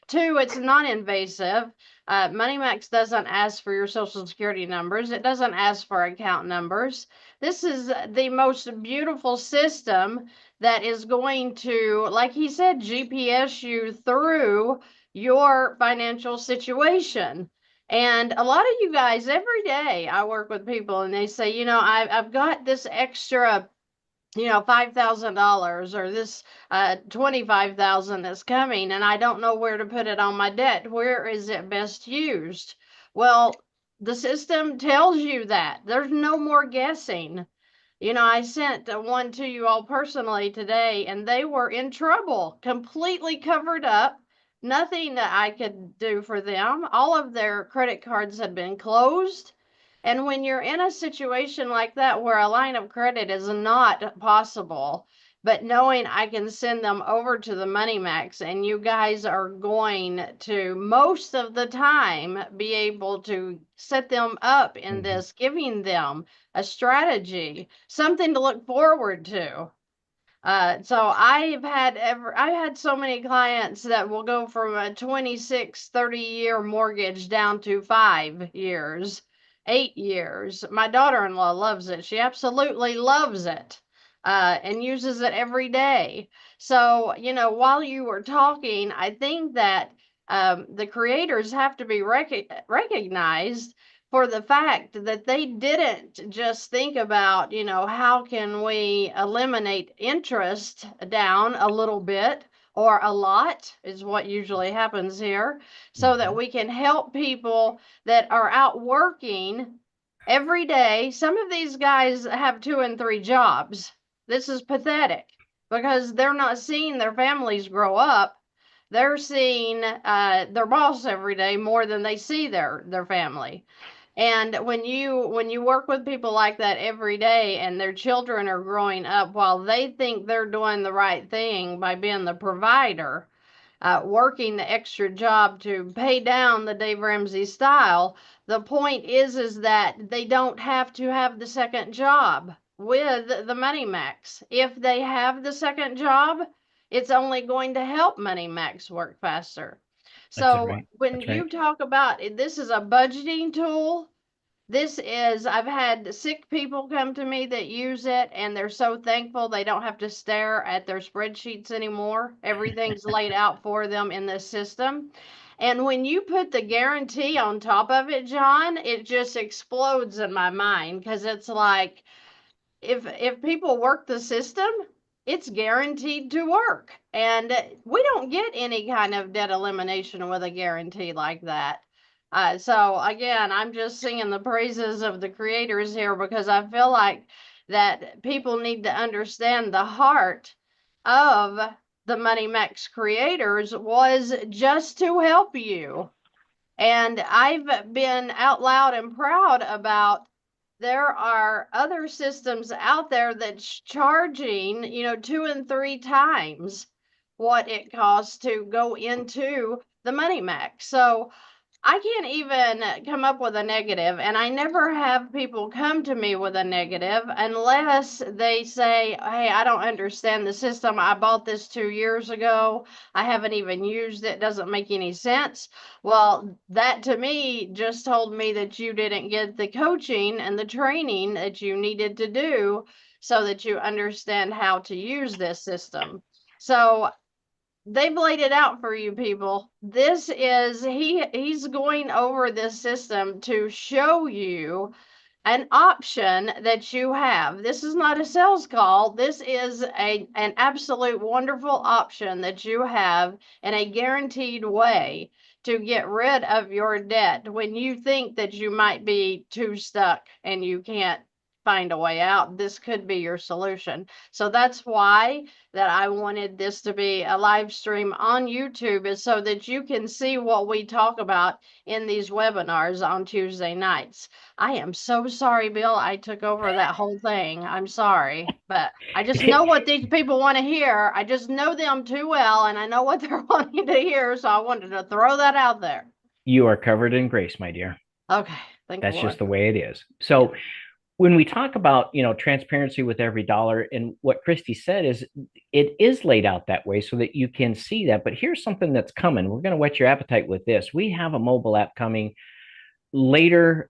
two, it's non-invasive. MoneyMax doesn't ask for your social security numbers. It doesn't ask for account numbers. This is the most beautiful system that is going to, like he said, GPS you through your financial situation. And a lot of you guys, every day I work with people and they say, you know, I've got this extra, you know, $5,000 or this 25,000 that's coming, and I don't know where to put it on my debt. Where is it best used? Well, the system tells you that. There's no more guessing. You know, I sent one to you all personally today, and they were in trouble, completely covered up. Nothing that I could do for them. All of their credit cards had been closed. And when you're in a situation like that where a line of credit is not possible, but knowing I can send them over to the MoneyMax, and you guys are going to most of the time be able to set them up in this, giving them a strategy, something to look forward to. So I had so many clients that will go from a 26, 30-year mortgage down to 5 years, 8 years. My daughter-in-law loves it. She absolutely loves it, and uses it every day. So, you know, while you were talking, I think that the creators have to be recognized for the fact that they didn't just think about, you know, how can we eliminate interest down a little bit or a lot is what usually happens here, so that we can help people that are out working every day. Some of these guys have 2 and 3 jobs. This is pathetic because they're not seeing their families grow up. They're seeing their boss every day more than they see their family. And when you work with people like that every day, and their children are growing up while they think they're doing the right thing by being the provider, working the extra job to pay down the Dave Ramsey style, the point is that they don't have to have the second job with the MoneyMax. If they have the second job, it's only going to help MoneyMax work faster. So when you talk about this is a budgeting tool, I've had sick people come to me that use it, and they're so thankful they don't have to stare at their spreadsheets anymore. Everything's laid out for them in this system. And when you put the guarantee on top of it, John, it just explodes in my mind, because it's like, if people work the system, it's guaranteed to work. And we don't get any kind of debt elimination with a guarantee like that. So again, I'm just singing the praises of the creators here, because I feel like that people need to understand the heart of the MoneyMax creators was just to help you. And I've been out loud and proud about, there are other systems out there that's charging, you know, 2 and 3 times what it costs to go into the MoneyMax. So I can't even come up with a negative, and I never have people come to me with a negative unless they say, hey, I don't understand the system. I bought this 2 years ago. I haven't even used it. Doesn't make any sense. Well, that to me just told me that you didn't get the coaching and the training that you needed to do so that you understand how to use this system. So they've laid it out for you people. This is, he's going over this system to show you an option that you have. This is not a sales call. This is an absolute wonderful option that you have in a guaranteed way to get rid of your debt when you think that you might be too stuck and you can't find a way out, this could be your solution. So that's why that I wanted this to be a live stream on YouTube, is so that you can see what we talk about in these webinars on Tuesday nights. I am so sorry, Bill. I took over that whole thing. I'm sorry, but I just know what these people want to hear. I just know them too well, and I know what they're wanting to hear. So I wanted to throw that out there. You are covered in grace, my dear. Okay. Thank That's you, just the Lord. way it is. So when we talk about, transparency with every dollar, and what Christy said is it is laid out that way so that you can see that. But here's something that's coming. We're going to whet your appetite with this. We have a mobile app coming later,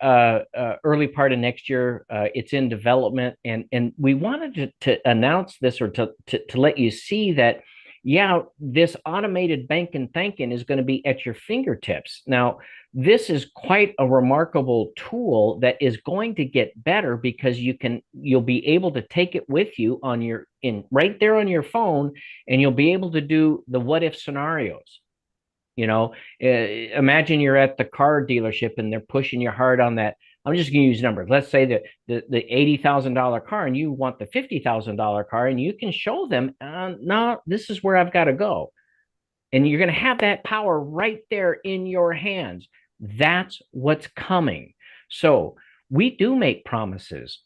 early part of next year. It's in development, and we wanted to announce this, or to let you see that, yeah, this automated banking thinking is going to be at your fingertips. Now, this is quite a remarkable tool that is going to get better, because you'll be able to take it with you right there on your phone, and you'll be able to do the what if scenarios. Imagine you're at the car dealership and they're pushing you hard on that. I'm just going to use numbers. Let's say that the $80,000 car, and you want the $50,000 car, and you can show them, no, this is where I've got to go. And you're going to have that power right there in your hands. That's what's coming. So we do make promises,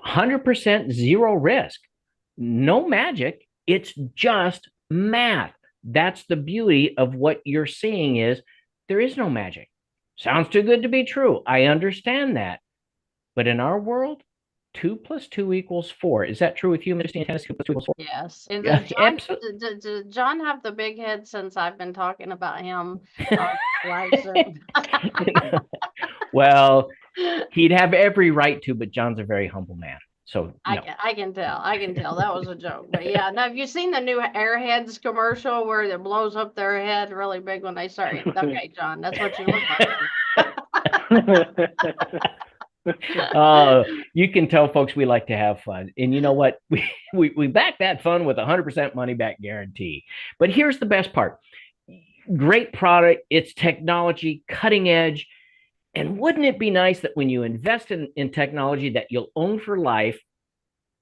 100% zero risk, no magic. It's just math. That's the beauty of what you're seeing, is there is no magic. Sounds too good to be true. I understand that. But in our world, 2 + 2 = 4. Is that true with you, Mr. Tennis? 2 + 2 = 4? Yes. And Yeah, does John have the big head since I've been talking about him on live stream? Well, he'd have every right to, but John's a very humble man. So no. I can tell. That was a joke. But yeah, now have you seen the new Airheads commercial where it blows up their head really big when they start? Okay, John, that's what you look like. You can tell, folks, we like to have fun. And you know what? We back that fun with 100% money back guarantee. But here's the best part. Great product. It's technology, cutting edge. And wouldn't it be nice that when you invest in technology that you'll own for life,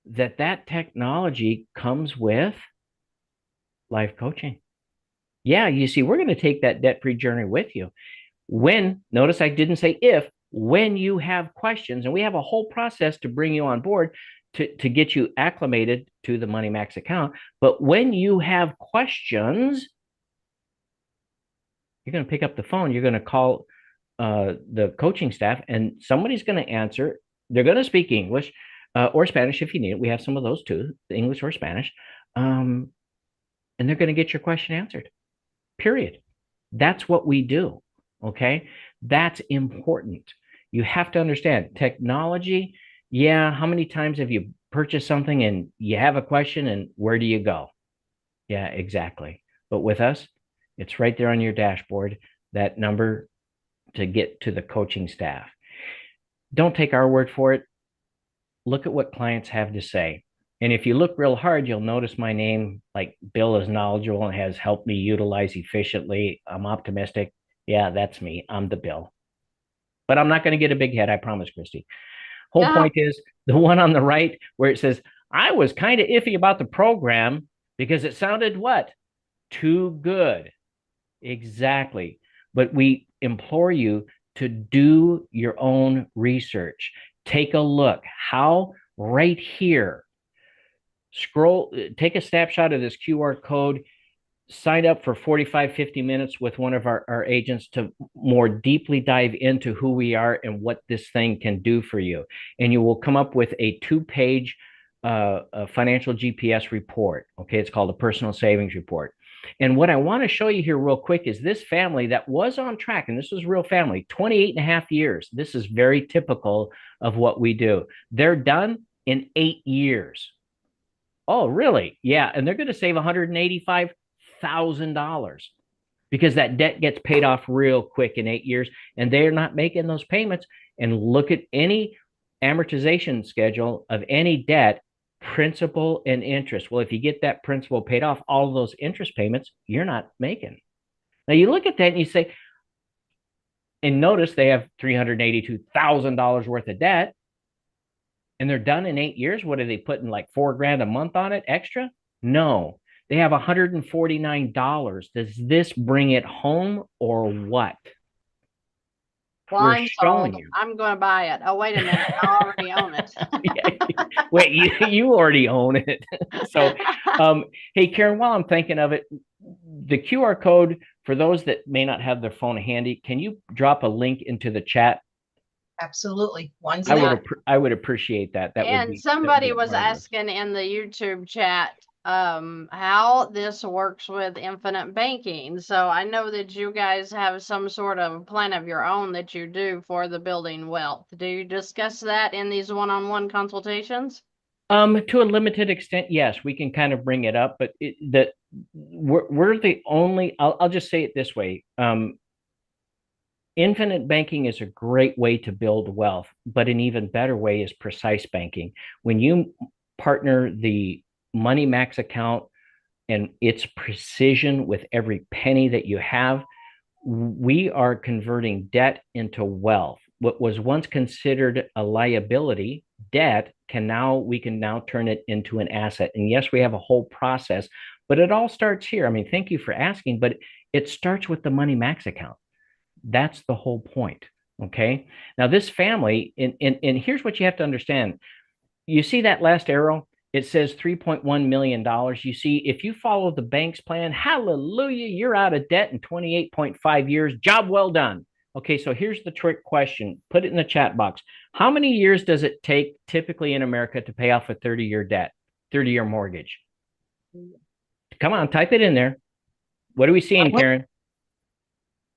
that technology comes with life coaching? Yeah, you see, we're going to take that debt-free journey with you. Notice I didn't say if, when you have questions, and we have a whole process to bring you on board to get you acclimated to the Money Max account. But when you have questions, you're going to pick up the phone, you're going to call the coaching staff, and somebody's going to answer. They're going to speak English or Spanish if you need it. We have some of those too, English or Spanish. And they're going to get your question answered, period. That's what we do, okay? That's important. You have to understand technology. Yeah, how many times have you purchased something and you have a question, and where do you go? Yeah, exactly. But with us, it's right there on your dashboard, that number to get to the coaching staff. Don't take our word for it. Look at what clients have to say. And if you look real hard, you'll notice my name, like Bill is knowledgeable and has helped me utilize efficiently. I'm optimistic. Yeah, that's me. I'm the Bill. But I'm not going to get a big head, I promise, Christy. Whole point is the one on the right where it says, I was kind of iffy about the program because it sounded what? Too good. Exactly. But we implore you to do your own research. Take a look. How? Right here. Scroll, take a snapshot of this QR code, sign up for 45, 50 minutes with one of our agents to more deeply dive into who we are and what this thing can do for you. And you will come up with a 2-page financial GPS report. Okay, it's called a personal savings report. And what I want to show you here real quick is this family that was on track, and this was a real family, 28.5 years. This is very typical of what we do. They're done in 8 years. Oh, really? Yeah. And they're going to save $185,000 because that debt gets paid off real quick in 8 years, and they're not making those payments. And look at any amortization schedule of any debt, principal and interest. Well, if you get that principal paid off, all of those interest payments, you're not making. Now you look at that and you say, and notice they have $382,000 worth of debt. and they're done in 8 years, what are they putting, like $4,000 a month on it extra? No, they have $149. Does this bring it home or what? Well, We're I'm showing sold. you. I'm going to buy it. Oh, wait a minute. I already own it. Yeah. Wait, you already own it. So, hey, Karen, while I'm thinking of it, the QR code, for those that may not have their phone handy, can you drop a link into the chat? Absolutely. One's I there. would appreciate that. That would And be somebody was marvelous. asking in the YouTube chat how this works with infinite banking. So I know that you guys have some sort of plan of your own that you do for the building wealth. Do you discuss that in these one-on-one consultations? To a limited extent, yes, we can kind of bring it up, but we're the only. I'll just say it this way. Infinite banking is a great way to build wealth, but an even better way is precise banking. When you partner the Money Max account and its precision with every penny that you have, we are converting debt into wealth. What was once considered a liability, debt, we can now turn it into an asset. And yes, we have a whole process, but it all starts here. I mean, thank you for asking, but it starts with the Money Max account. That's the whole point. Okay. Now, this family, and here's what you have to understand. You see that last arrow? It says $3.1 million. You see, if you follow the bank's plan, hallelujah, you're out of debt in 28.5 years. Job well done. Okay, so here's the trick question. Put it in the chat box. How many years does it take typically in America to pay off a 30-year debt, 30-year mortgage? Come on, type it in there. What are we seeing, Karen?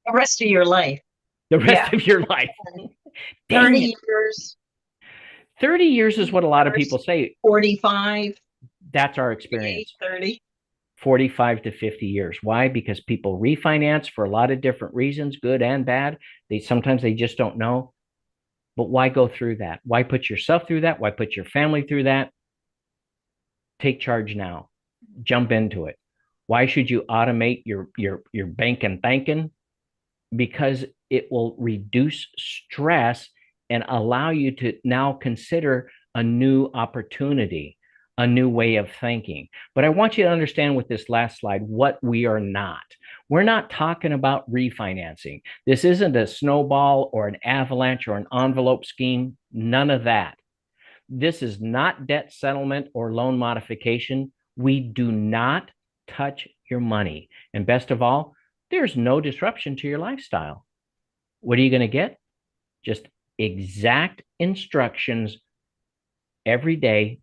The rest of your life. The rest of your life. 30 years. 30 years is what a lot of people say. 45. That's our experience. 30. 45 to 50 years. Why? Because people refinance for a lot of different reasons, good and bad. Sometimes they just don't know. But why go through that? Why put yourself through that? Why put your family through that? Take charge now. Jump into it. Why should you automate your banking thinking? Because it will reduce stress and allow you to now consider a new opportunity, a new way of thinking. But I want you to understand with this last slide what we are not. We're not talking about refinancing. This isn't a snowball or an avalanche or an envelope scheme. None of that. This is not debt settlement or loan modification. We do not touch your money. And best of all, there's no disruption to your lifestyle. What are you going to get? Just exact instructions every day,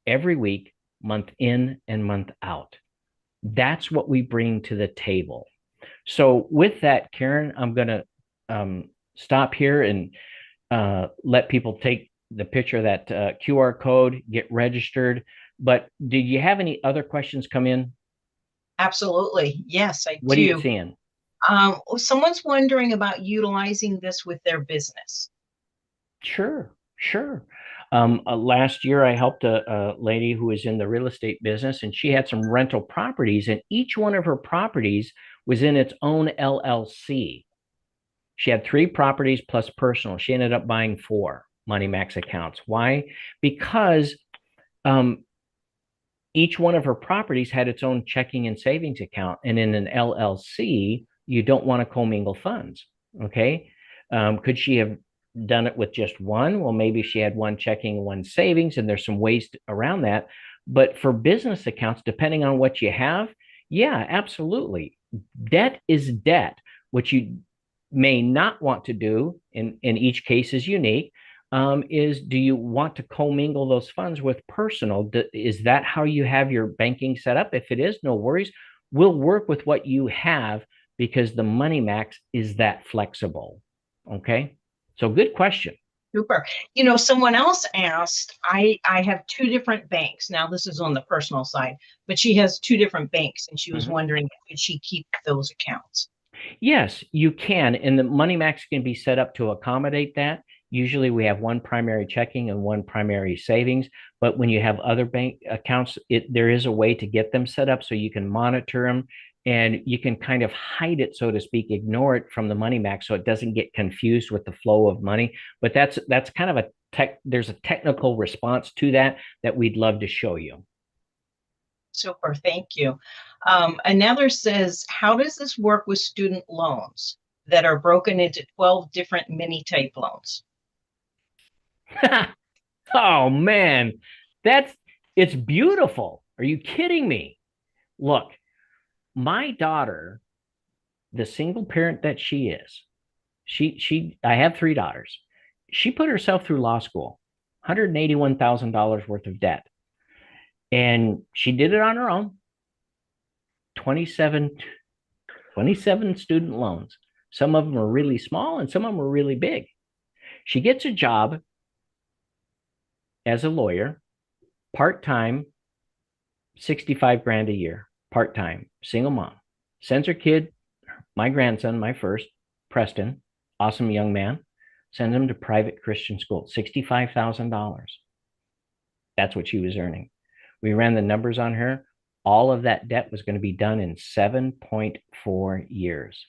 every week, month in and month out. That's what we bring to the table. So with that, Karen, I'm going to stop here and let people take the picture of that QR code, get registered. But do you have any other questions come in? Absolutely. Yes, I do. What are you seeing? Someone's wondering about utilizing this with their business. Sure. Last year, I helped a lady who was in the real estate business, and she had some rental properties, and each one of her properties was in its own LLC. She had 3 properties plus personal. She ended up buying 4 Money Max accounts. Why? Because each one of her properties had its own checking and savings account, and in an LLC, you don't want to commingle funds. Okay. Could she have done it with just one? Well, maybe she had one checking and one savings, and there's some ways around that. But for business accounts, depending on what you have, yeah, absolutely. Debt is debt. What you may not want to do, in each case is unique, is do you want to commingle those funds with personal? Is that how you have your banking set up? If it is, no worries. We'll work with what you have, because the Money Max is that flexible. Okay. So good question. Super. Someone else asked, I have 2 different banks. Now, this is on the personal side, but she has 2 different banks, and she was wondering, could she keep those accounts? Yes, you can. And the Money Max can be set up to accommodate that. Usually we have one primary checking and one primary savings, but when you have other bank accounts, there is a way to get them set up so you can monitor them and you can kind of hide it, so to speak, ignore it from the money max so it doesn't get confused with the flow of money. But that's kind of there's a technical response to that we'd love to show you. Super, thank you. Another says, how does this work with student loans that are broken into 12 different mini type loans? Oh man, it's beautiful. Are you kidding me? Look, my daughter, the single parent that she is, I have 3 daughters. She put herself through law school, $181,000 worth of debt. And she did it on her own. 27 student loans. Some of them are really small and some of them are really big. She gets a job as a lawyer, part-time, 65 grand a year, part-time, single mom. Sends her kid, my grandson, my first, Preston, awesome young man, sends him to private Christian school, $65,000. That's what she was earning. We ran the numbers on her. All of that debt was going to be done in 7.4 years.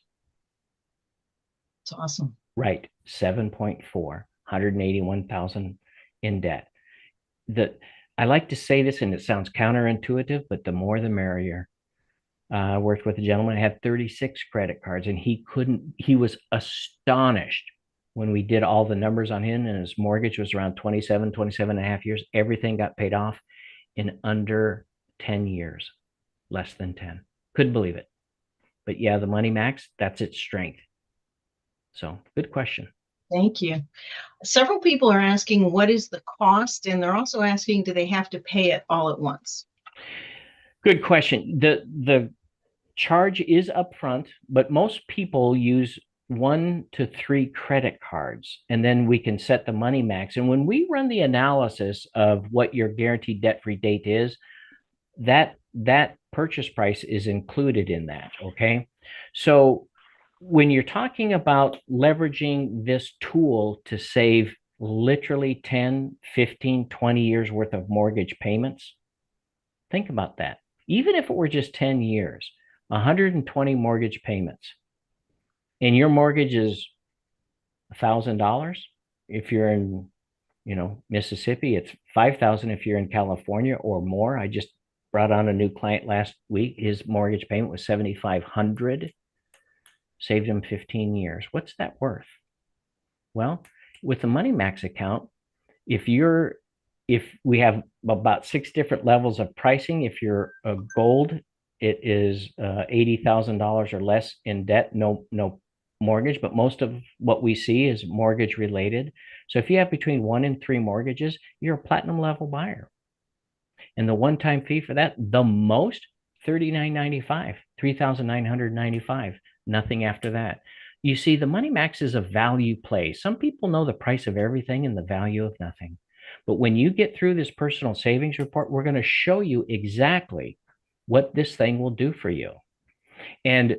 It's awesome. Right. 7.4, 181,000 in debt. I like to say this, and it sounds counterintuitive, but the more the merrier. I worked with a gentleman who had 36 credit cards, and he was astonished when we did all the numbers on him, and his mortgage was around 27 and a half years. Everything got paid off in under 10 years, less than 10. Couldn't believe it. But yeah, the money max, that's its strength. So good question. Thank you. Several people are asking, what is the cost? And they're also asking, do they have to pay it all at once? Good question. The charge is upfront, but most people use 1 to 3 credit cards, and then we can set the money max. And when we run the analysis of what your guaranteed debt-free date is, that purchase price is included in that. Okay. So when you're talking about leveraging this tool to save literally 10, 15, 20 years worth of mortgage payments, think about that. Even if it were just 10 years, 120 mortgage payments, and your mortgage is $1,000. If you're in, Mississippi, it's $5,000 if you're in California or more. I just brought on a new client last week. His mortgage payment was $7,500. Saved him 15 years. What's that worth? Well, with the Money Max account, if we have about 6 different levels of pricing, if you're a gold, it is $80,000 or less in debt, no mortgage, but most of what we see is mortgage related. So if you have between 1 and 3 mortgages, you're a platinum level buyer. And the one-time fee for that, the most, $39.95, $3,995, nothing after that. You see, the Money Max is a value play. Some people know the price of everything and the value of nothing. But when you get through this personal savings report, we're going to show you exactly what this thing will do for you. And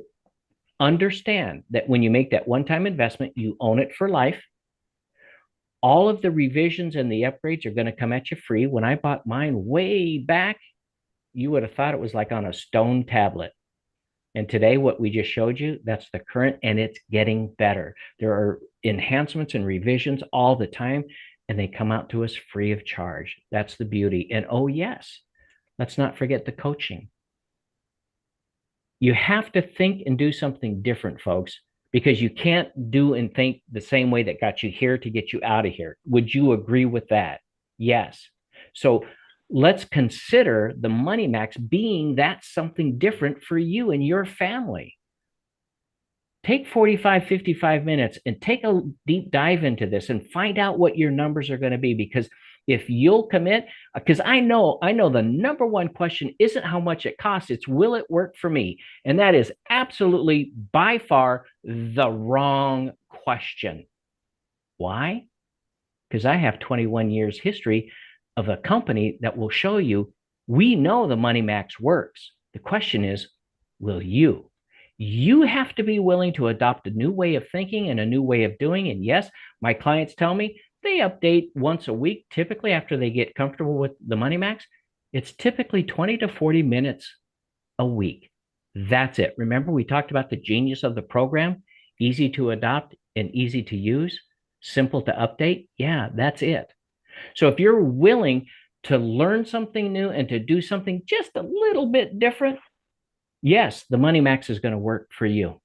understand that when you make that one-time investment, you own it for life. All of the revisions and the upgrades are going to come at you free. When I bought mine way back, you would have thought it was like on a stone tablet. And today, what we just showed you, that's the current, and it's getting better. There are enhancements and revisions all the time, and they come out to us free of charge. That's the beauty. And oh yes, let's not forget the coaching. You have to think and do something different, folks, because you can't do and think the same way that got you here to get you out of here. Would you agree with that? Yes. So let's consider the Money Max being that something different for you and your family. Take 45, 55 minutes and take a deep dive into this and find out what your numbers are going to be. Because if you'll commit, because I know the number one question isn't how much it costs, it's will it work for me? And that is absolutely by far the wrong question. Why? Because I have 21 years history of a company that will show you, we know the Money Max works. The question is, will you? You have to be willing to adopt a new way of thinking and a new way of doing. And yes, my clients tell me they update once a week, typically after they get comfortable with the Money Max. It's typically 20 to 40 minutes a week. That's it. Remember, we talked about the genius of the program, easy to adopt and easy to use, simple to update. Yeah, that's it. So if you're willing to learn something new and to do something just a little bit different, yes, the Money Max is going to work for you.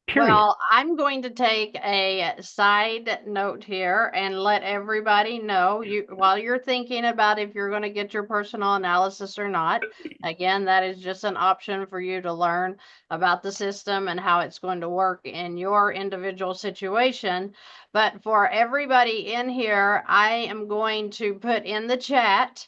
Period. Well, I'm going to take a side note here and let everybody know while you're thinking about if you're going to get your personal analysis or not. Again, that is just an option for you to learn about the system and how it's going to work in your individual situation. But for everybody in here, I am going to put in the chat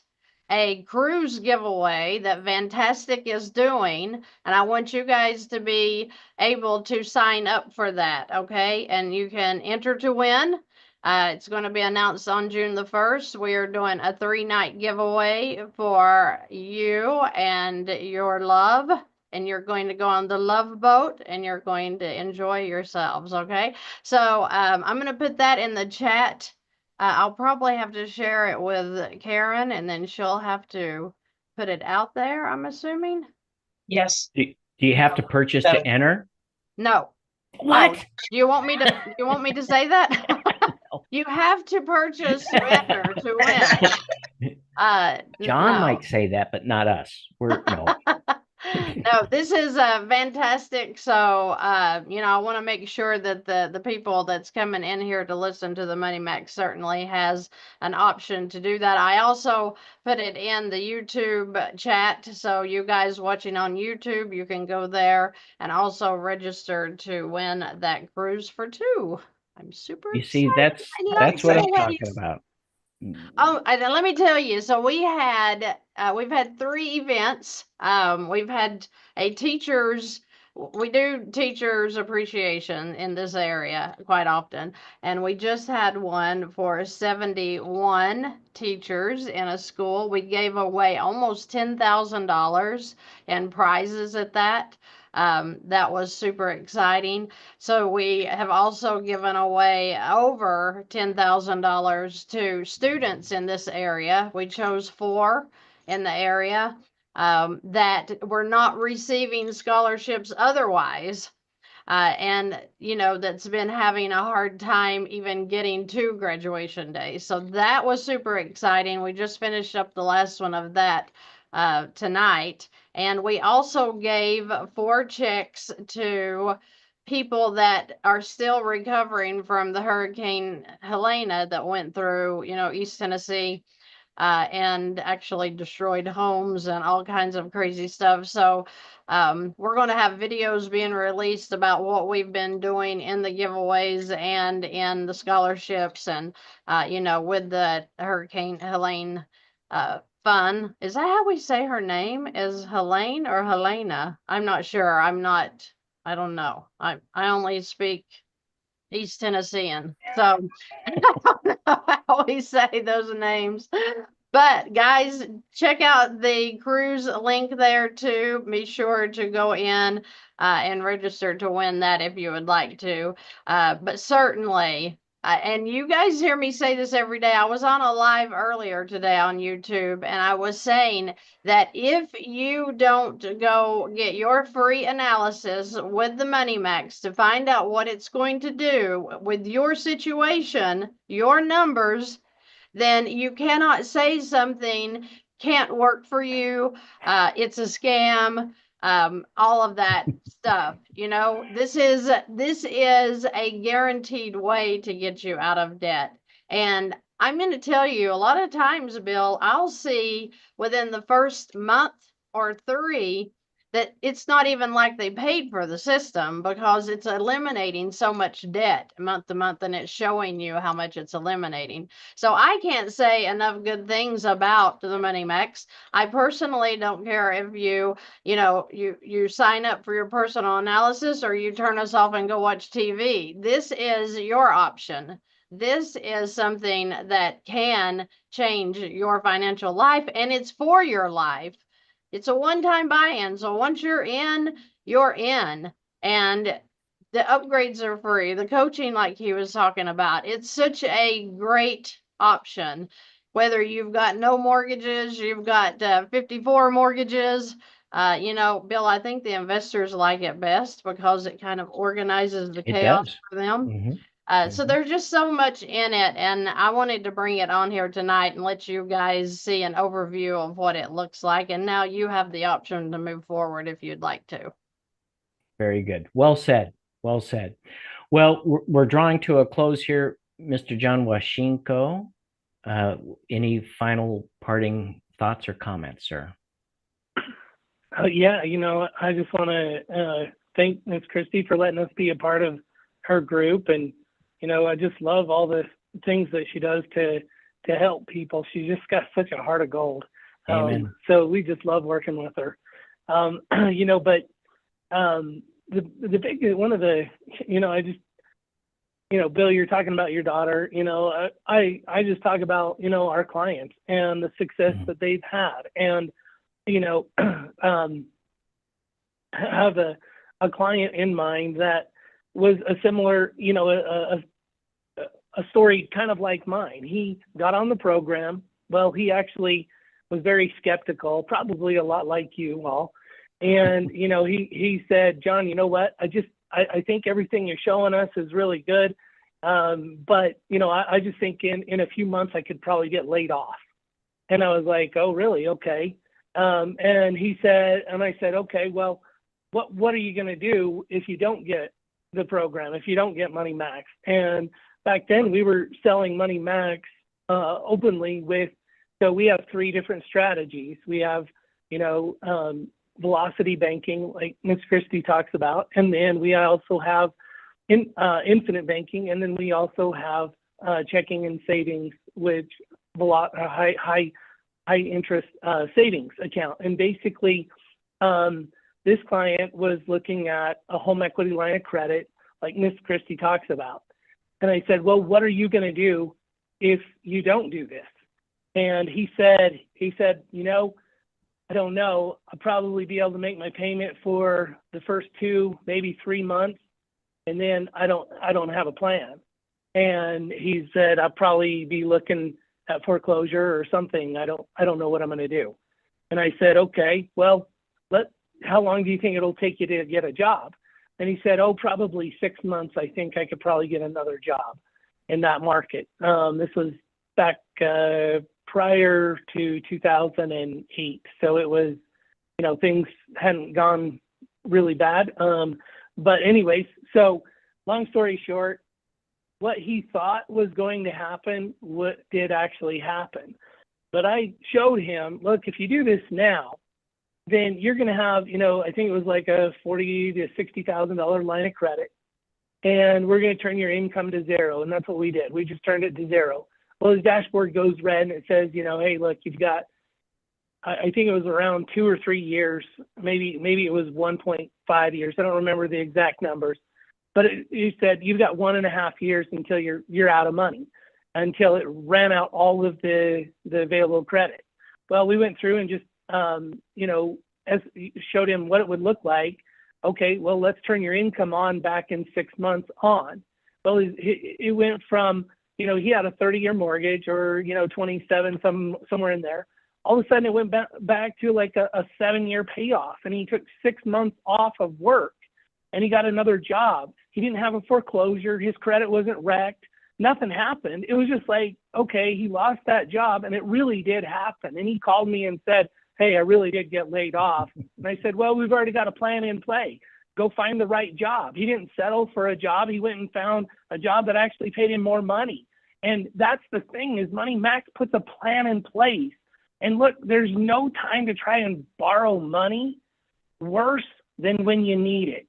a cruise giveaway that VANNtastic is doing, and I want you guys to be able to sign up for that, okay? And you can enter to win. It's going to be announced on June the 1st. We are doing a 3-night giveaway for you and your love, and you're going to go on the love boat and you're going to enjoy yourselves, okay? So I'm going to put that in the chat. I'll probably have to share it with Karen, and then she'll have to put it out there, I'm assuming. Yes. Do you have to purchase to enter? No. What? Oh, do you want me to say that? You have to purchase to enter to win. John no. might say that, but not us. We're no. No, this is VANNtastic. So, I want to make sure that the people that's coming in here to listen to the Money Max certainly has an option to do that. I also put it in the YouTube chat. So you guys watching on YouTube, you can go there and also register to win that cruise for 2. I'm super You excited. see, that's what I'm talking about. Oh, and let me tell you. So we've had 3 events. We've had we do teachers appreciation in this area quite often. And we just had one for 71 teachers in a school. We gave away almost $10,000 in prizes at that. That was super exciting. So we have also given away over $10,000 to students in this area. We chose 4 in the area that were not receiving scholarships otherwise. And, that's been having a hard time even getting to graduation day. So that was super exciting. We just finished up the last one of that tonight. And we also gave 4 checks to people that are still recovering from the Hurricane Helena that went through, East Tennessee, and actually destroyed homes and all kinds of crazy stuff. So we're going to have videos being released about what we've been doing in the giveaways and in the scholarships and, with the Hurricane Helene fun. Is that how we say her name? Is Helene or Helena? I'm not sure. I don't know. I only speak East Tennessean. So I don't know how we say those names. But guys, check out the cruise link there too. Be sure to go in and register to win that if you would like to. But certainly, and you guys hear me say this every day. I was on a live earlier today on YouTube, and I was saying that if you don't go get your free analysis with the Money Max to find out what it's going to do with your situation, your numbers, then you cannot say something can't work for you. It's a scam. All of that stuff. This is a guaranteed way to get you out of debt. And I'm going to tell you, a lot of times, Bill, I'll see within the first month or 3 that it's not even like they paid for the system because it's eliminating so much debt month to month, and it's showing you how much it's eliminating. So I can't say enough good things about the Money Max. I personally don't care if you sign up for your personal analysis or you turn us off and go watch TV. This is your option. This is something that can change your financial life, and it's for your life. It's a one-time buy-in. So once you're in, you're in. And the upgrades are free. The coaching, like he was talking about, it's such a great option. Whether you've got no mortgages, you've got 54 mortgages, You know, Bill, I think the investors like it best because it kind of organizes the It chaos does. for them. So Mhm. there's just so much in it, and I wanted to bring it on here tonight and let you guys see an overview of what it looks like. And now you have the option to move forward if you'd like to. Very good. Well said. Well said. Well, we're drawing to a close here, Mr. John Washinko. Any final parting thoughts or comments, sir? Yeah, I just want to thank Miss Christy for letting us be a part of her group, and I just love all the things that she does to help people. She's just got such a heart of gold. Amen. So we just love working with her. But the big one of the, I just, Bill, you're talking about your daughter. I just talk about our clients and the success that they've had, and have a client in mind that was a similar, a story kind of like mine. He got on the program. Well, he actually was very skeptical, probably a lot like you all. And, he said, John, you know what? I think everything you're showing us is really good. But, I just think in a few months I could probably get laid off. And I was like, oh, really? Okay. And he said, and I said, okay, well, what are you going to do if you don't get the program, if you don't get Money Max? And back then we were selling Money Max openly so we have 3 different strategies. We have, velocity banking, like Miss Christy talks about, and then we also have infinite banking, and then we also have checking and savings, which high interest savings account. And basically, this client was looking at a home equity line of credit, like Miss Christy talks about. And I said, well, what are you going to do if you don't do this? And he said, I don't know. I'll probably be able to make my payment for the first 2, maybe 3 months, and then I don't have a plan. And he said, I'll probably be looking at foreclosure or something. I don't know what I'm going to do. And I said, okay, well, how long do you think it'll take you to get a job? And he said, oh, probably 6 months. I think I could probably get another job in that market. This was back prior to 2008. So it was, things hadn't gone really bad. But anyways, so long story short, what he thought was going to happen, what did actually happen. But I showed him, look, if you do this now, then you're going to have, I think it was like a $40,000 to $60,000 line of credit, and we're going to turn your income to 0. And that's what we did. We just turned it to 0. Well, his dashboard goes red and it says, hey, look, you've got, I think it was around 2 or 3 years, maybe it was 1.5 years. I don't remember the exact numbers, but he said you've got 1.5 years until you're out of money, until it ran out all of the available credit. Well, we went through and just, as showed him what it would look like. Okay, well, let's turn your income on back in 6 months on. Well, it went from, he had a 30-year mortgage or, 27, somewhere in there. All of a sudden it went back to like a 7-year payoff, and he took 6 months off of work and he got another job. He didn't have a foreclosure. His credit wasn't wrecked. Nothing happened. It was just like, okay, he lost that job, and it really did happen. And he called me and said, hey, I really did get laid off. And I said, well, we've already got a plan in play. Go find the right job. He didn't settle for a job. He went and found a job that actually paid him more money. And that's the thing, is Money Max puts a plan in place. And look, there's no time to try and borrow money worse than when you need it.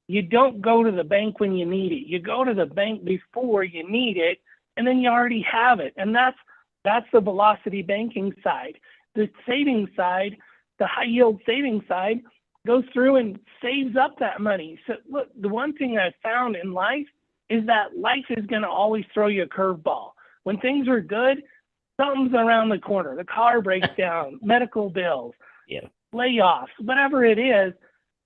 You don't go to the bank when you need it. You go to the bank before you need it, and then you already have it. And that's the velocity banking side. The savings side, the high yield savings side, goes through and saves up that money. So look, the one thing I found in life is that life is going to always throw you a curveball. When things are good, something's around the corner. The car breaks down, medical bills, layoffs, whatever it is.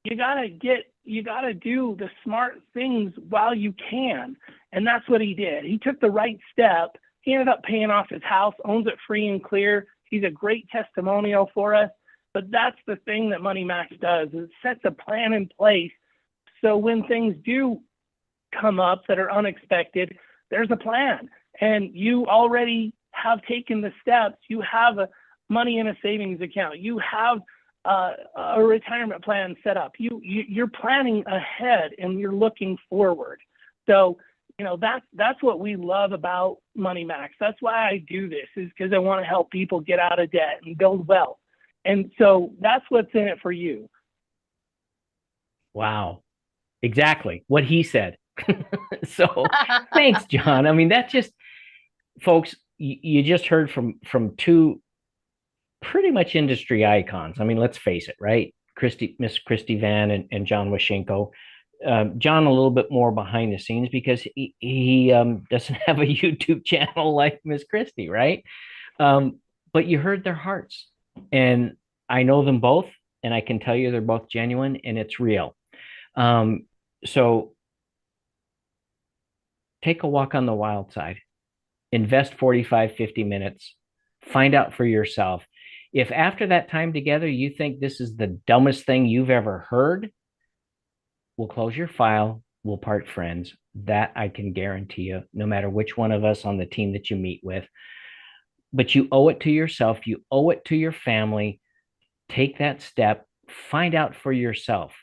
You gotta do the smart things while you can. And that's what he did. He took the right step. He ended up paying off his house, owns it free and clear. He's a great testimonial for us. But that's the thing that Money Max does, is it sets a plan in place. So when things do come up that are unexpected, there's a plan, and you already have taken the steps. You have money in a savings account. You have a retirement plan set up. You're planning ahead and you're looking forward. So, you know, that's what we love about Money Max. That's why I do this, is because I want to help people get out of debt and build wealth. And so that's what's in it for you. Wow. Exactly what he said. So thanks, John. I mean, that just, folks, you just heard from two pretty much industry icons. I mean, let's face it, right? Miss Christy VANN and John Washinko. John a little bit more behind the scenes because he doesn't have a YouTube channel like Miss Christy, right? But you heard their hearts, and I know them both, and I can tell you they're both genuine and it's real. So take a walk on the wild side, invest 45, 50 minutes, find out for yourself. If after that time together, you think this is the dumbest thing you've ever heard, we'll close your file. We'll part friends. That I can guarantee you, no matter which one of us on the team that you meet with. But you owe it to yourself. You owe it to your family. Take that step. Find out for yourself.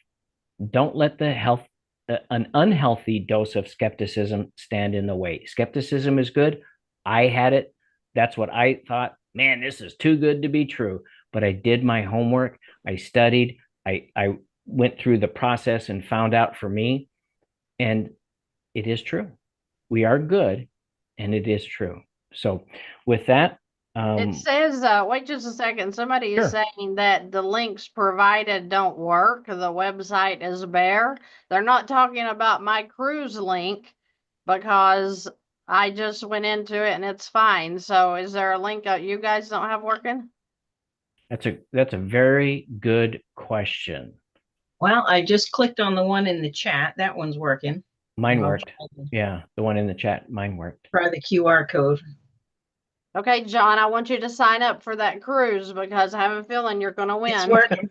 Don't let an unhealthy dose of skepticism stand in the way. Skepticism is good. I had it. That's what I thought. Man, this is too good to be true. But I did my homework. I studied. I went through the process and found out for me. And it is true. We are good, and it is true. So with that, it says, wait just a second. Somebody is Sure. saying that the links provided don't work. The website is bare. They're not talking about my cruise link because I just went into it and it's fine. So is there a link that you guys don't have working? That's a very good question. Well, I just clicked on the one in the chat. That one's working. Mine I'll worked. Yeah, the one in the chat, mine worked. try the QR code. Okay, John, I want you to sign up for that cruise because I have a feeling you're going to win. It's working.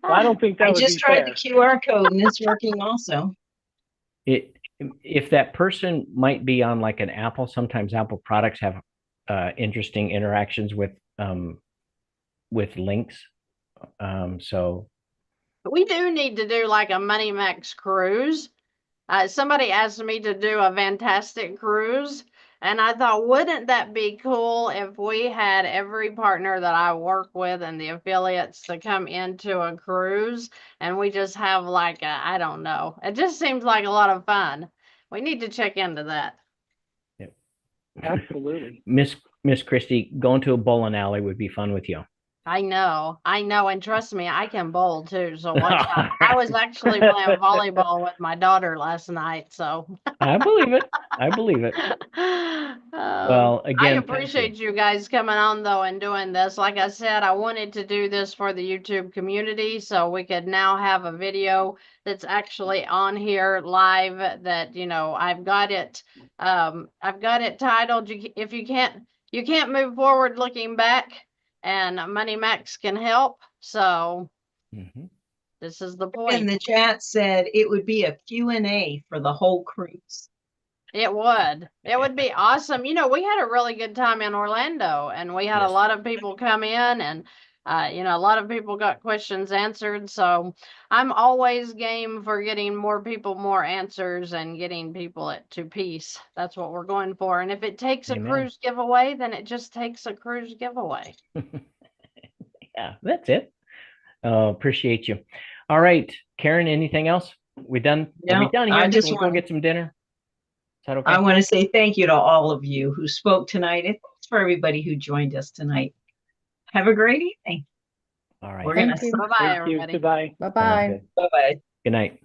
Well, I don't think that I would just be tried fair. the QR code and it's working also. If that person might be on like an Apple, sometimes Apple products have interesting interactions with links. So We do need to do like a Money Max cruise. Somebody asked me to do a VANNtastic cruise, and I thought, wouldn't that be cool if we had every partner that I work with and the affiliates to come into a cruise, and we just have like I don't know. It just seems like a lot of fun. We need to check into that. Yep. Absolutely. Miss Christy, going to a bowling alley would be fun with you. I know, and trust me, I can bowl too, so watch out. I was actually playing volleyball with my daughter last night, so. I believe it. I believe it. Well, again, I thank appreciate you guys coming on though and doing this. Like I said, I wanted to do this for the YouTube community so we could now have a video that's actually on here live that, you know, I've got it titled, if you can't move forward looking back, and Money Max can help. So this is the point. And the chat said it would be a Q&A for the whole cruise. It would be awesome. You know, we had a really good time in Orlando, and we had a Yes. lot of people come in, and you know, a lot of people got questions answered. So I'm always game for getting more people more answers and getting people to peace. That's what we're going for. And if it takes a Amen. cruise giveaway, then it just takes a cruise giveaway. Yeah, that's it. Appreciate you. All right, Karen, anything else? We done? Are we No, done here? I just Can we go want- get some dinner? Is that okay? I want to say thank you to all of you who spoke tonight, and thanks for everybody who joined us tonight. Have a great evening. All right. We're gonna Thank you. sign- Bye-bye, Thank you. everybody. Goodbye. Bye-bye. Bye-bye. Good night.